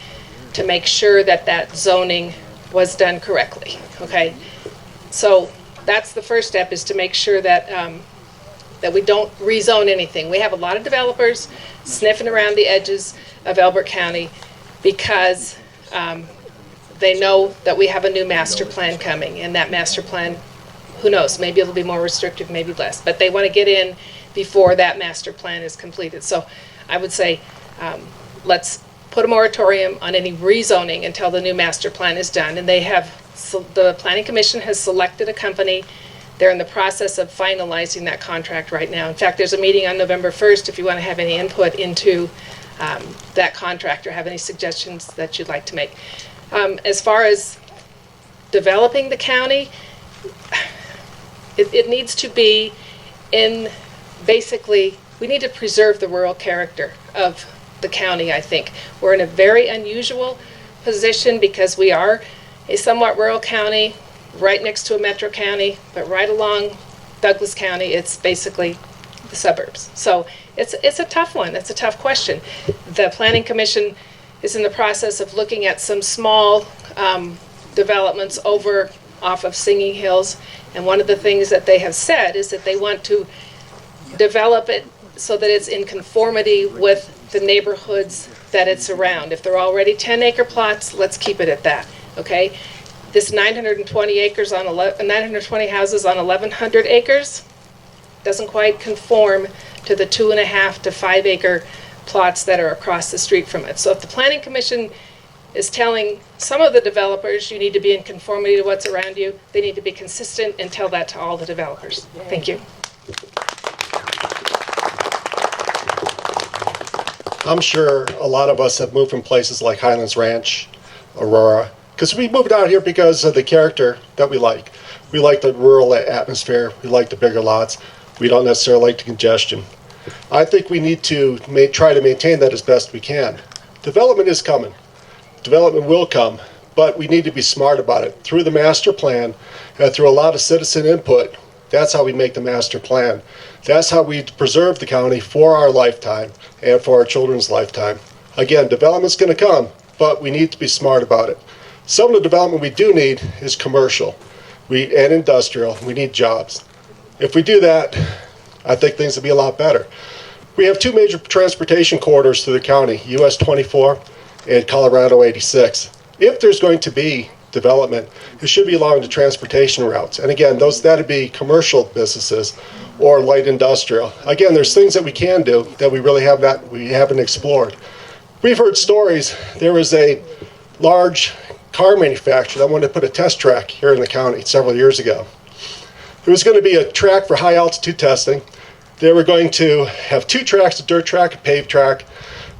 to make sure that that zoning was done correctly. Okay, so that's the first step, is to make sure that that we don't rezone anything. We have a lot of developers sniffing around the edges of Elbert County because they know that we have a new master plan coming, and that master plan, who knows, maybe it'll be more restrictive, maybe less, but they want to get in before that master plan is completed. So I would say let's put a moratorium on any rezoning until the new master plan is done. And the Planning Commission has selected a company. They're in the process of finalizing that contract right now. In fact, there's a meeting on November 1st if you want to have any input into that contract or have any suggestions that you'd like to make. As far as developing the county, it needs to be basically, we need to preserve the rural character of the county, I think. We're in a very unusual position because we are a somewhat rural county, right next to a metro county, but right along Douglas County, it's basically the suburbs. So it's a tough one. It's a tough question. The Planning Commission is in the process of looking at some small developments off of Singing Hills, and one of the things that they have said is that they want to develop it so that it's in conformity with the neighborhoods that it's around. If they're already 10-acre plots, let's keep it at that. Okay, this 920 houses on 1,100 acres doesn't quite conform to the 2.5 to 5 acre plots that are across the street from it. So if the Planning Commission is telling some of the developers you need to be in conformity to what's around you, they need to be consistent and tell that to all the developers. Thank you. I'm sure a lot of us have moved from places like Highlands Ranch, Aurora, because we moved out here because of the character that we like. We like the rural atmosphere. We like the bigger lots. We don't necessarily like the congestion. I think we need to try to maintain that as best we can. Development is coming. Development will come, but we need to be smart about it. Through the master plan and through a lot of citizen input, that's how we make the master plan. That's how we preserve the county for our lifetime and for our children's lifetime. Again, development's going to come, but we need to be smart about it. Some of the development we do need is commercial and industrial. We need jobs. If we do that, I think things will be a lot better. We have two major transportation corridors through the county, US 24 and Colorado 86. If there's going to be development, it should be along the transportation routes. And again, that'd be commercial businesses or light industrial. Again, there's things that we can do that we haven't explored. We've heard stories. There was a large car manufacturer that wanted to put a test track here in the county several years ago. It was going to be a track for high altitude testing. They were going to have two tracks, a dirt track, a paved track.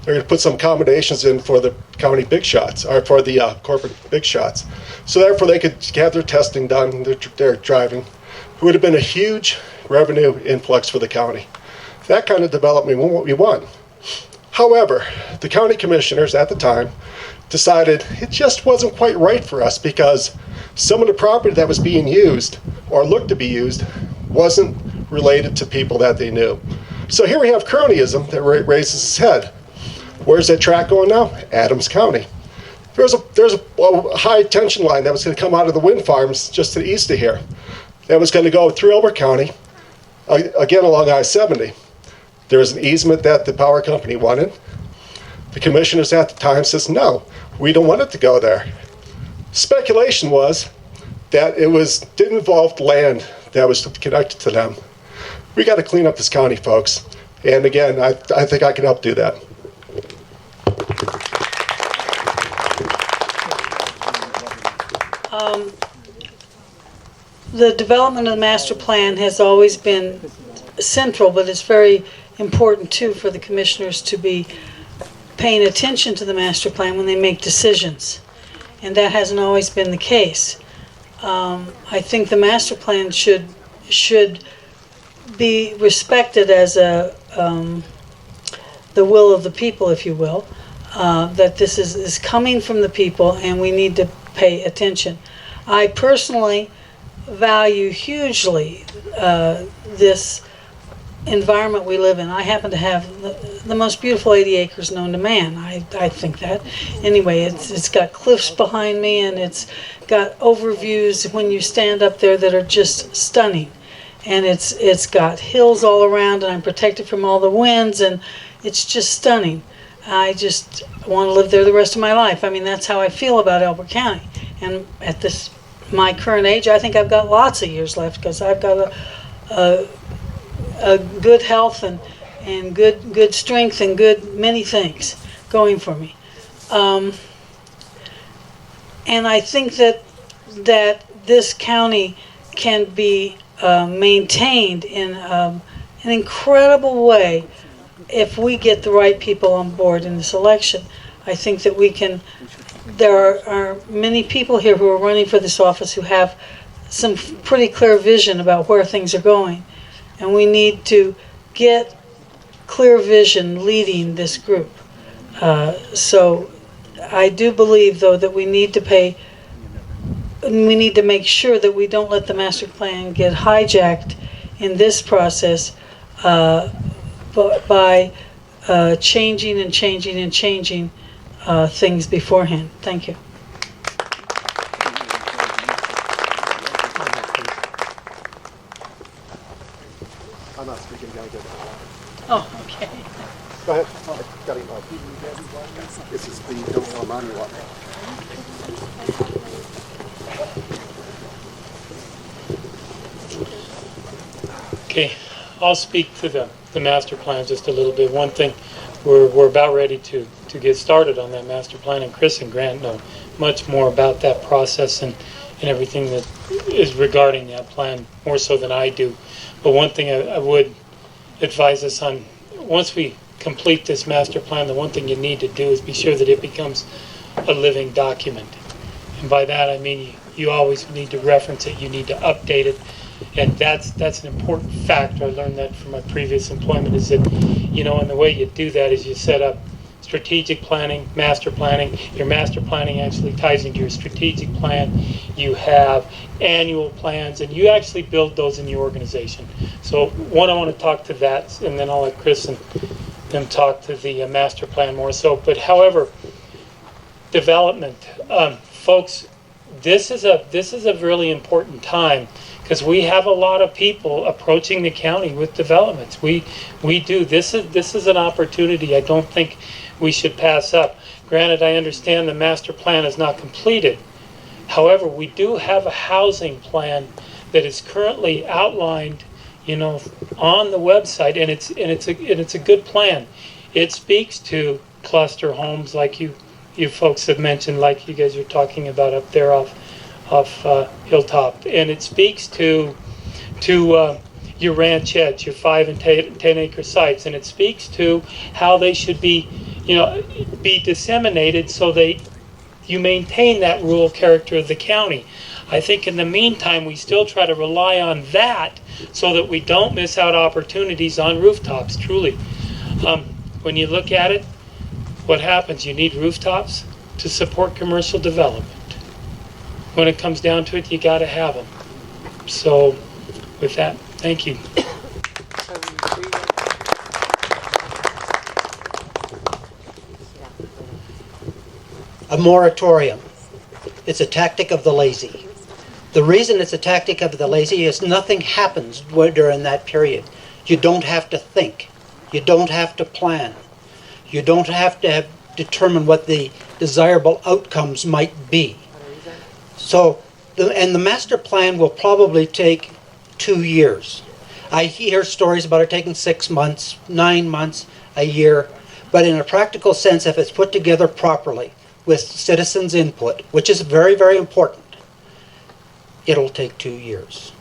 They're going to put some accommodations in for the county big shots, or for the corporate big shots. So therefore they could have their testing done, their driving. It would have been a huge revenue influx for the county. That kind of development is what we want. However, the county commissioners at the time decided it just wasn't quite right for us because some of the property that was being used or looked to be used wasn't related to people that they knew. So here we have cronyism that raises its head. Where's that track going now? Adams County. There's a high tension line that was going to come out of the wind farms just to the east of here. That was going to go through Elbert County, again along I-70. There was an easement that the power company wanted. The commissioners at the time says, no, we don't want it to go there. Speculation was that it didn't involve land that was connected to them. We got to clean up this county, folks. And again, I think I can help do that. The development of the master plan has always been central, but it's very important too for the commissioners to be paying attention to the master plan when they make decisions. And that hasn't always been the case. I think the master plan should be respected as the will of the people, if you will. That this is coming from the people, and we need to pay attention. I personally value hugely this environment we live in. I happen to have the most beautiful 80 acres known to man. I think that. Anyway, it's got cliffs behind me, and it's got overviews when you stand up there that are just stunning. And it's got hills all around, and I'm protected from all the winds, and it's just stunning. I just want to live there the rest of my life. I mean, that's how I feel about Elbert County. And at my current age, I think I've got lots of years left, because I've got a good health and good strength and good many things going for me. And I think that this county can be maintained in an incredible way if we get the right people on board in this election. I think that we can. There are many people here who are running for this office who have some pretty clear vision about where things are going. And we need to get clear vision leading this group. So I do believe, though, that we need to make sure that we don't let the master plan get hijacked in this process by changing and changing and changing things beforehand. Thank you. I'm not speaking, gotta get Oh, okay. Go ahead. This is the don't money one. Okay, I'll speak to the master plan just a little bit. One thing, we're about ready to get started on that master plan, and Chris and Grant know much more about that process and everything that is regarding that plan, more so than I do. But one thing I would advise us on, once we complete this master plan, the one thing you need to do is be sure that it becomes a living document. And by that I mean you always need to reference it, you need to update it, and that's an important factor. I learned that from my previous employment, is that, and the way you do that is you set up strategic planning, master planning. Your master planning actually ties into your strategic plan. You have annual plans, and you actually build those in your organization. So I want to talk to that, and then I'll let Chris and them talk to the master plan more so. But however, development, folks, this is a really important time, because we have a lot of people approaching the county with developments. We do. This is an opportunity I don't think we should pass up. Granted, I understand the master plan is not completed. However, we do have a housing plan that is currently outlined, on the website, and it's a good plan. It speaks to cluster homes, like you folks have mentioned, like you guys are talking about up there off Hilltop, and it speaks to your ranchettes, your 5 and 10 acre sites, and it speaks to how they should be disseminated so you maintain that rural character of the county. I think in the meantime we still try to rely on that so that we don't miss out opportunities on rooftops. Truly, when you look at it, what happens? You need rooftops to support commercial development. When it comes down to it, you got to have them. So with that, thank you. A moratorium. It's a tactic of the lazy. The reason it's a tactic of the lazy is nothing happens during that period. You don't have to think. You don't have to plan. You don't have to determine what the desirable outcomes might be. So, the master plan will probably take 2 years. I hear stories about it taking 6 months, 9 months, a year. But in a practical sense, if it's put together properly with citizens' input, which is very, very important, it'll take 2 years.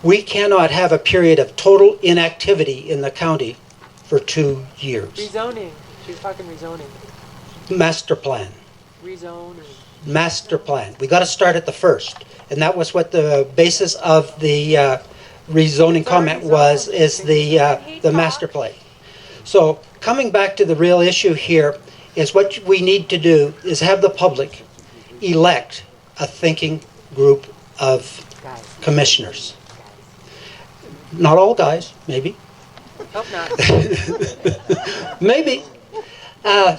We cannot have a period of total inactivity in the county for 2 years. Rezoning. She was talking rezoning. Master plan. Rezone. Master plan. We got to start at the first. And that was what the basis of the rezoning comment was, is the master plan. So coming back to the real issue here is what we need to do is have the public elect a thinking group of commissioners. Not all guys, maybe. Hope not. Maybe.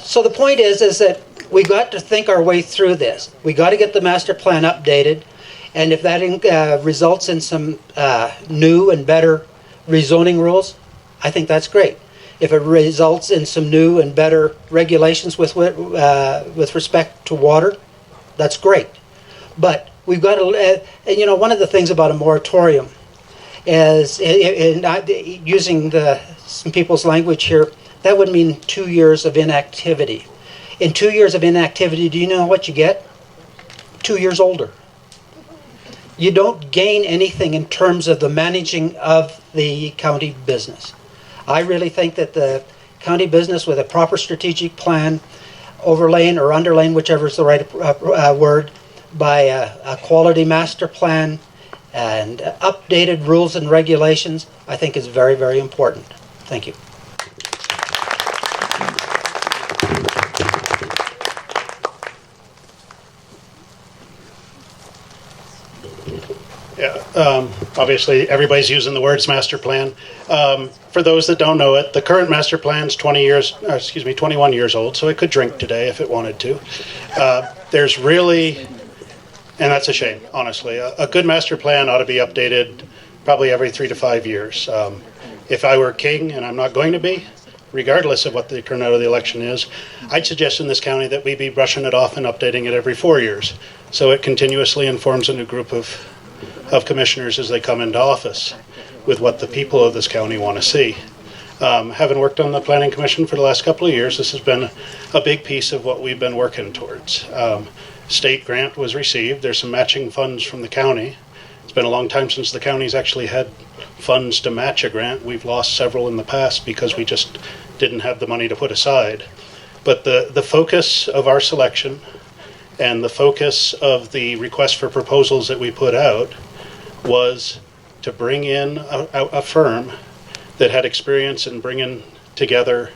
So the point is that we got to think our way through this. We got to get the master plan updated, and if that results in some new and better rezoning rules, I think that's great. If it results in some new and better regulations with respect to water, that's great. But we've got to, one of the things about a moratorium is, using some people's language here, that would mean 2 years of inactivity. In 2 years of inactivity, do you know what you get? 2 years older. You don't gain anything in terms of the managing of the county business. I really think that the county business, with a proper strategic plan, overlaying or underlaying, whichever is the right word, by a quality master plan and updated rules and regulations, I think is very, very important. Thank you. Yeah, obviously everybody's using the words master plan. For those that don't know it, the current master plan is 21 years old, so it could drink today if it wanted to. There's really, and that's a shame, honestly. A good master plan ought to be updated probably every 3 to 5 years. If I were king, and I'm not going to be, regardless of what the turnout of the election is, I'd suggest in this county that we be brushing it off and updating it every 4 years, so it continuously informs a new group of commissioners as they come into office with what the people of this county want to see. Having worked on the Planning Commission for the last couple of years, this has been a big piece of what we've been working towards. State grant was received. There's some matching funds from the county. It's been a long time since the county's actually had funds to match a grant. We've lost several in the past because we just didn't have the money to put aside. But the focus of our selection and the focus of the request for proposals that we put out was to bring in a firm that had experience in bringing together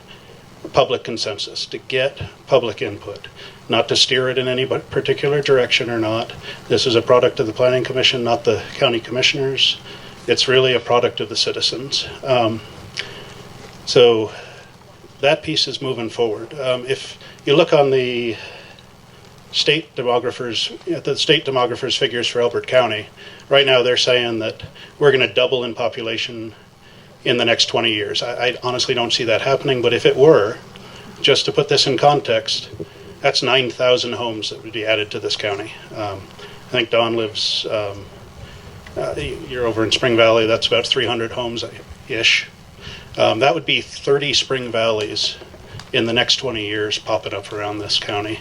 public consensus, to get public input, not to steer it in any particular direction or not. This is a product of the Planning Commission, not the county commissioners. It's really a product of the citizens. So that piece is moving forward. If you look on the state demographers' figures for Elbert County, right now they're saying that we're going to double in population in the next 20 years. I honestly don't see that happening, but if it were, just to put this in context, that's 9,000 homes that would be added to this county. I think Don lives, you're over in Spring Valley, that's about 300 homes-ish. That would be 30 Spring Valleys in the next 20 years popping up around this county.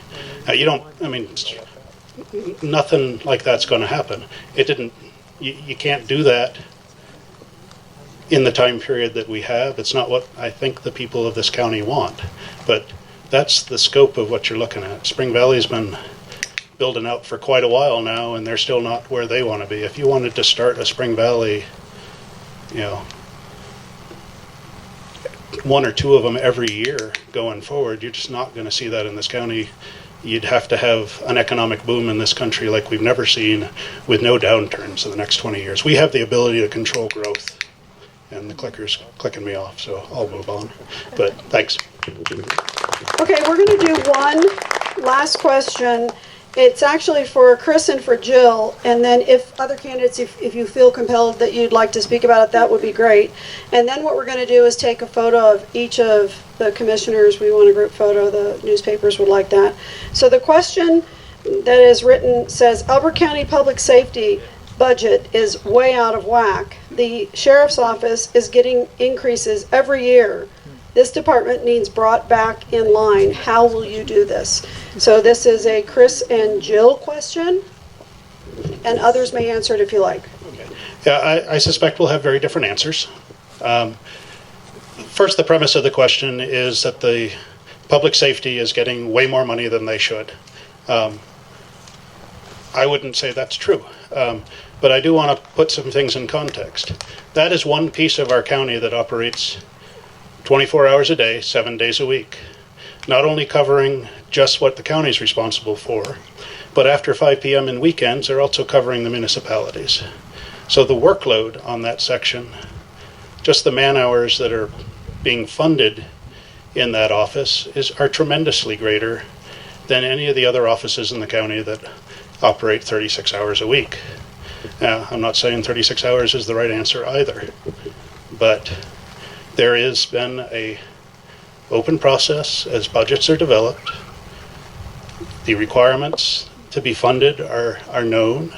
Nothing like that's going to happen. You can't do that in the time period that we have. It's not what I think the people of this county want, but that's the scope of what you're looking at. Spring Valley's been building out for quite a while now, and they're still not where they want to be. If you wanted to start a Spring Valley, one or two of them every year going forward, you're just not going to see that in this county. You'd have to have an economic boom in this country like we've never seen, with no downturns in the next 20 years. We have the ability to control growth. And the clicker's clicking me off, so I'll move on. But thanks. Okay, we're going to do one last question, It's actually for Chris and for Jill, and then if other candidates, if you feel compelled that you'd like to speak about it, that would be great. And then what we're going to do is take a photo of each of the commissioners. We want a group photo. The newspapers would like that. So the question that is written says, Elbert County Public Safety budget is way out of whack. The sheriff's office is getting increases every year. This department needs brought back in line. How will you do this? So this is a Chris and Jill question, and others may answer it if you like. Okay. Yeah, I suspect we'll have very different answers. First, the premise of the question is that the public safety is getting way more money than they should. I wouldn't say that's true, but I do want to put some things in context. That is one piece of our county that operates 24 hours a day, 7 days a week, not only covering just what the county is responsible for, but after 5 p.m. and weekends, they're also covering the municipalities. So the workload on that section, just the man hours that are being funded in that office are tremendously greater than any of the other offices in the county that operate 36 hours a week. Now, I'm not saying 36 hours is the right answer either, but there has been a open process as budgets are developed. The requirements to be funded are known.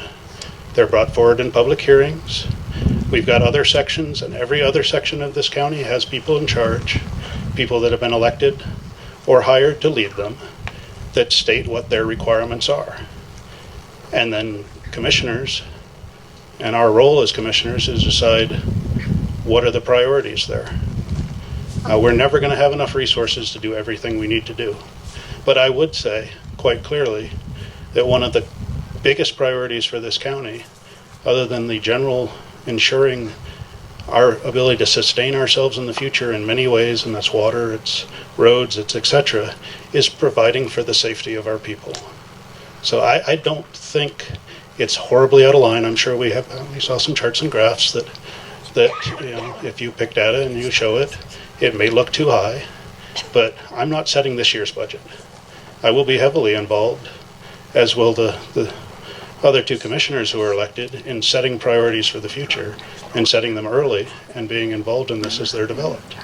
They're brought forward in public hearings. We've got other sections, and every other section of this county has people in charge, people that have been elected or hired to lead them, that state what their requirements are. And then commissioners, and our role as commissioners is decide what are the priorities there. We're never going to have enough resources to do everything we need to do. But I would say quite clearly that one of the biggest priorities for this county, other than the general ensuring our ability to sustain ourselves in the future in many ways, and that's water, it's roads, it's etc., is providing for the safety of our people. So I don't think it's horribly out of line. I'm sure we saw some charts and graphs that you know, if you pick data and you show it, it may look too high, but I'm not setting this year's budget. I will be heavily involved, as will the other two commissioners who are elected, in setting priorities for the future and setting them early and being involved in this as they're developed.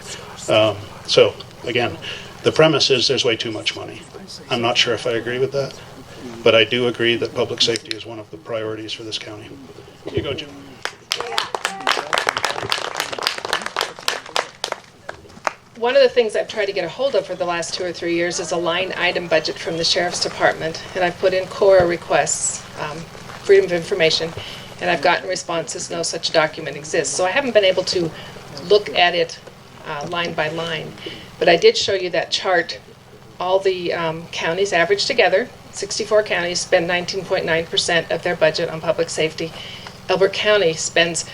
So again, the premise is there's way too much money. I'm not sure if I agree with that, but I do agree that public safety is one of the priorities for this county. Here you go, Jim. One of the things I've tried to get a hold of for the last 2 or 3 years is a line item budget from the Sheriff's Department, and I've put in CORA requests, Freedom of Information, and I've gotten responses, no such document exists. So I haven't been able to look at it line by line, but I did show you that chart. All the counties averaged together, 64 counties spend 19.9% of their budget on public safety. Elbert County spends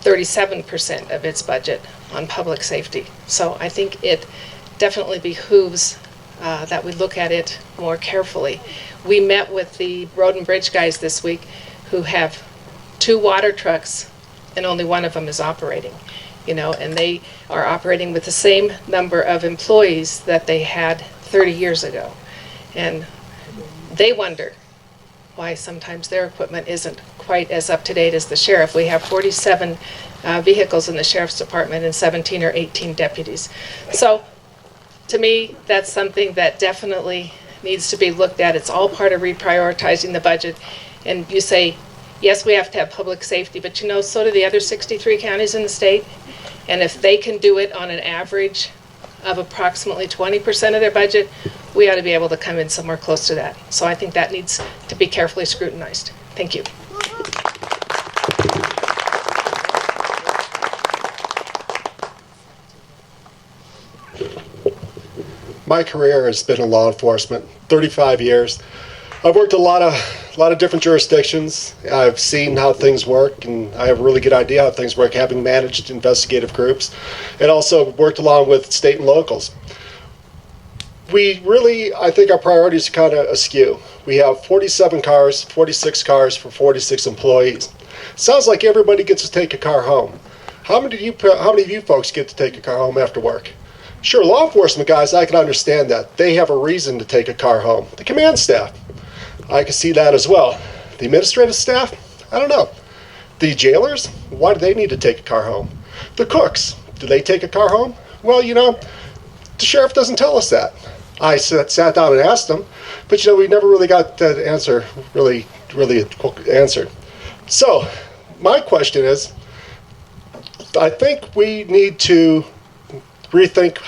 37% of its budget on public safety. So I think it definitely behooves that we look at it more carefully. We met with the road and bridge guys this week who have 2 water trucks and only one of them is operating, you know, and they are operating with the same number of employees that they had 30 years ago. And they wonder why sometimes their equipment isn't quite as up to date as the sheriff. We have 47 vehicles in the sheriff's department and 17 or 18 deputies. So to me, that's something that definitely needs to be looked at. It's all part of reprioritizing the budget. And you say, yes, we have to have public safety, but you know, so do the other 63 counties in the state. And if they can do it on an average of approximately 20% of their budget, we ought to be able to come in somewhere close to that. So I think that needs to be carefully scrutinized. Thank you. My career has been in law enforcement, 35 years. I've worked a lot of different jurisdictions. I've seen how things work, and I have a really good idea how things work, having managed investigative groups, and also worked along with state and locals. We really, I think our priorities are kind of askew. We have 47 cars, 46 cars for 46 employees. Sounds like everybody gets to take a car home. How many of you folks get to take a car home after work? Sure, law enforcement guys, I can understand that. They have a reason to take a car home. The command staff, I can see that as well. The administrative staff, I don't know. The jailers, why do they need to take a car home? The cooks, do they take a car home? Well, the sheriff doesn't tell us that. I sat down and asked them, but we never really got that answer really answered. So, my question is, I think we need to rethink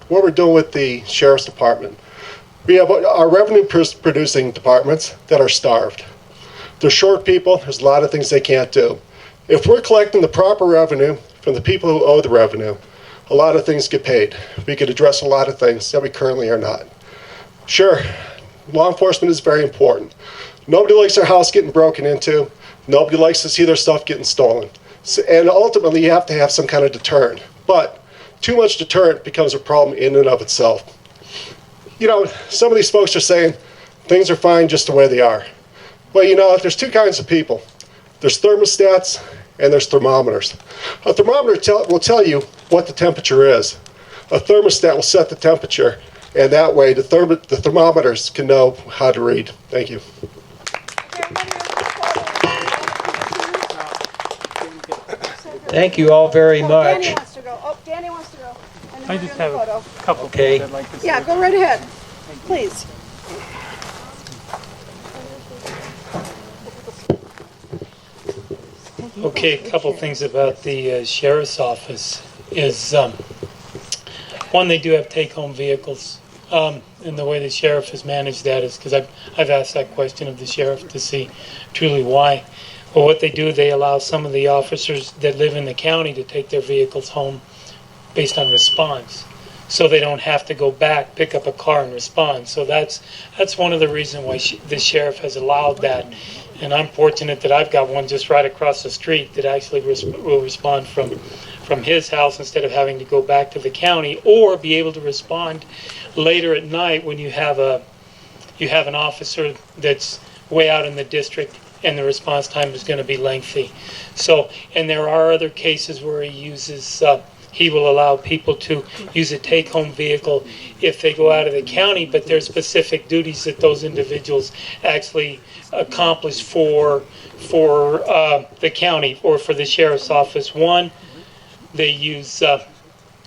what we're doing with the sheriff's department. We have our revenue producing departments that are starved. They're short people. There's a lot of things they can't do. If we're collecting the proper revenue from the people who owe the revenue, a lot of things get paid. We could address a lot of things that we currently are not. Sure, law enforcement is very important. Nobody likes their house getting broken into. Nobody likes to see their stuff getting stolen. And ultimately, you have to have some kind of deterrent. But too much deterrent becomes a problem in and of itself. Some of these folks are saying things are fine just the way they are. Well, there's two kinds of people. There's thermostats and there's thermometers. A thermometer will tell you what the temperature is. A thermostat will set the temperature, and that way the thermometers can know how to read. Thank you. Thank you all very much. Danny wants to go. Oh, Danny wants to go. And then I we're just doing have the a photo. couple Okay. things I'd like to say. Yeah, go right ahead, please. Okay, a couple things about the sheriff's office is, one, they do have take-home vehicles. And the way the sheriff has managed that is, because I've asked that question of the sheriff to see truly why. Well, what they do, they allow some of the officers that live in the county to take their vehicles home based on response. So they don't have to go back, pick up a car and respond. So that's one of the reasons why the sheriff has allowed that. And I'm fortunate that I've got one just right across the street that actually will respond from his house instead of having to go back to the county, or be able to respond later at night when you have an officer that's way out in the district and the response time is going to be lengthy. So, and there are other cases where he will allow people to use a take-home vehicle if they go out of the county, but there's specific duties that those individuals actually accomplish for the county or for the sheriff's office. One, they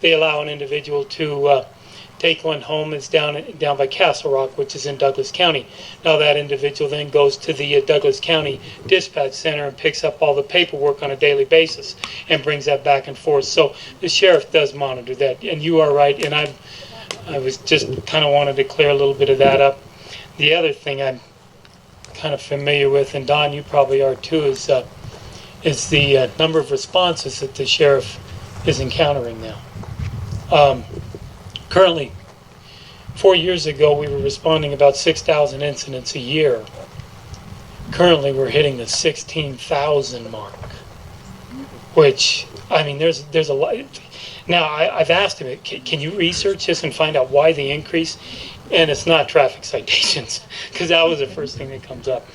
allow an individual to take one home that's down by Castle Rock, which is in Douglas County. Now that individual then goes to the Douglas County Dispatch Center and picks up all the paperwork on a daily basis and brings that back and forth. So the sheriff does monitor that, and you are right. And I was just kind of wanted to clear a little bit of that up. The other thing I'm kind of familiar with, and Don, you probably are too, is the number of responses that the sheriff is encountering now. Currently, 4 years ago, we were responding about 6,000 incidents a year. Currently, we're hitting the 16,000 mark, which, I mean, there's a lot. Now, I've asked him, can you research this and find out why the increase? And it's not traffic citations, because that was the first thing that comes up.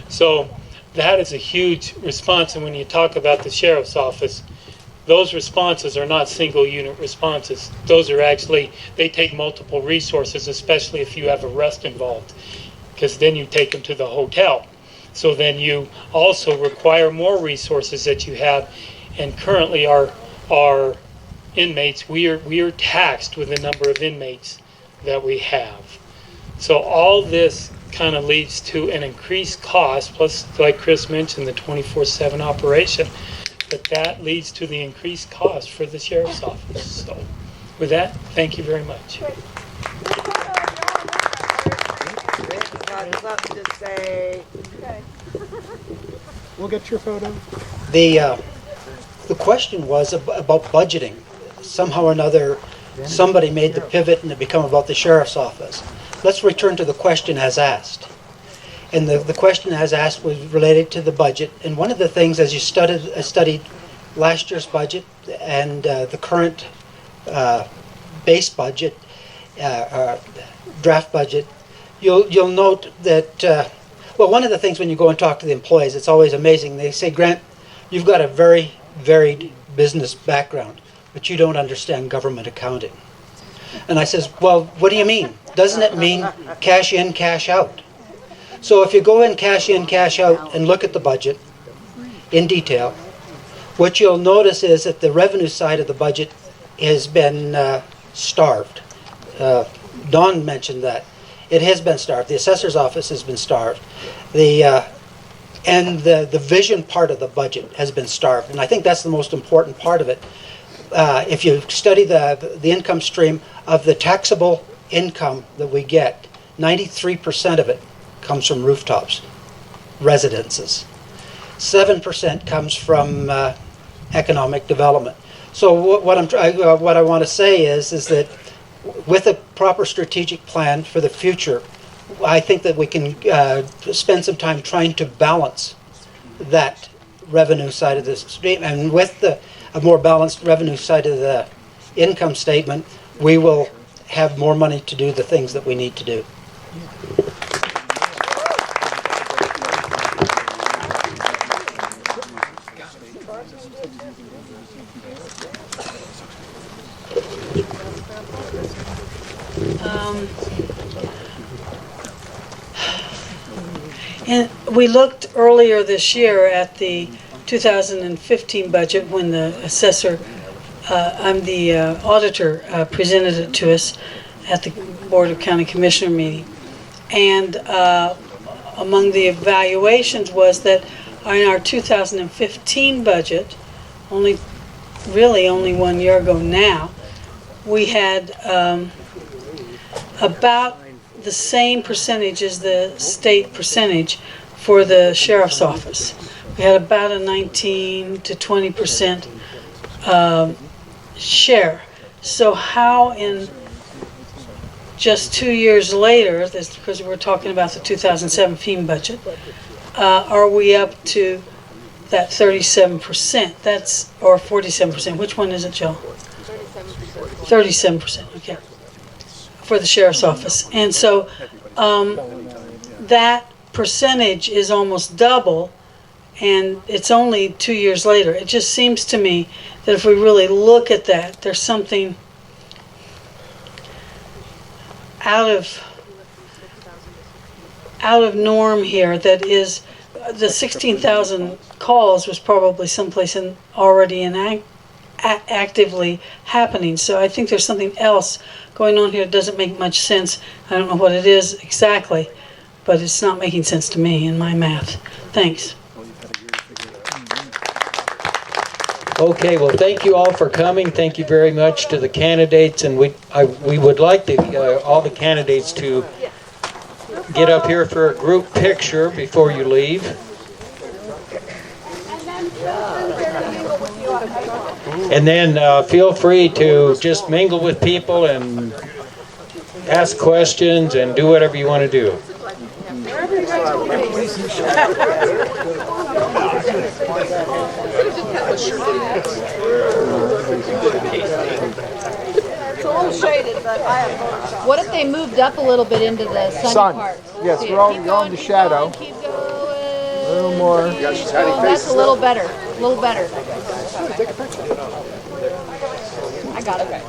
So that is a huge response. And when you talk about the sheriff's office, those responses are not single unit responses. Those are actually, they take multiple resources, especially if you have arrest involved, because then you take them to the hotel. So then you also require more resources that you have. And currently our inmates, we are taxed with the number of inmates that we have. So all this kind of leads to an increased cost, plus, like Chris mentioned, the 24/7 operation. But that leads to the increased cost for the sheriff's office. So with that, thank you very much. Got something to say. We'll get your photo. The question was about budgeting. Somehow or another, somebody made the pivot and it became about the sheriff's office. Let's return to the question as asked. And the question as asked was related to the budget. And one of the things, as you studied last year's budget and the current base budget, draft budget, you'll note that, well, one of the things when you go and talk to the employees, it's always amazing. They say, Grant, you've got a very varied business background, but you don't understand government accounting. And I says, well, what do you mean? Doesn't it mean cash in, cash out? So if you go in, cash out, and look at the budget in detail, what you'll notice is that the revenue side of the budget has been starved. Dawn mentioned that. It has been starved. The assessor's office has been starved. And the vision part of the budget has been starved. And I think that's the most important part of it. If you study the income stream of the taxable income that we get, 93% of it comes from rooftops, residences. 7% comes from economic development. So what I want to say is that with a proper strategic plan for the future, I think that we can spend some time trying to balance that revenue side of the stream, and with a more balanced revenue side of the income statement, we will have more money to do the things that we need to do. And we looked earlier this year at the 2015 budget when the assessor, the auditor presented it to us at the Board of County Commissioner meeting. And among the evaluations was that in our 2015 budget, only 1 year ago now, we had about the same percentage as the state percentage for the sheriff's office. We had about a 19 to 20% share. So how in just 2 years later, that's because we're talking about the 2017 budget, are we up to that 37%? That's, or 47%. Which one is it, Joe? 37%, okay. For the sheriff's office. And so that percentage is almost double, and it's only 2 years later. It just seems to me that if we really look at that, there's something out of norm here. That is, the 16,000 calls was probably someplace already actively happening. So I think there's something else going on here that doesn't make much sense. I don't know what it is exactly, but it's not making sense to me in my math. Thanks. Okay, well, thank you all for coming. Thank you very much to the candidates, and we would like all the candidates to get up here for a group picture before you leave. And then feel free to just mingle with people and ask questions and do whatever you want to do. What if they moved up a little bit into the sunny part? Yes, we're on the shadow. Keep going. A little more. Oh, that's a little better. A little better. I got it.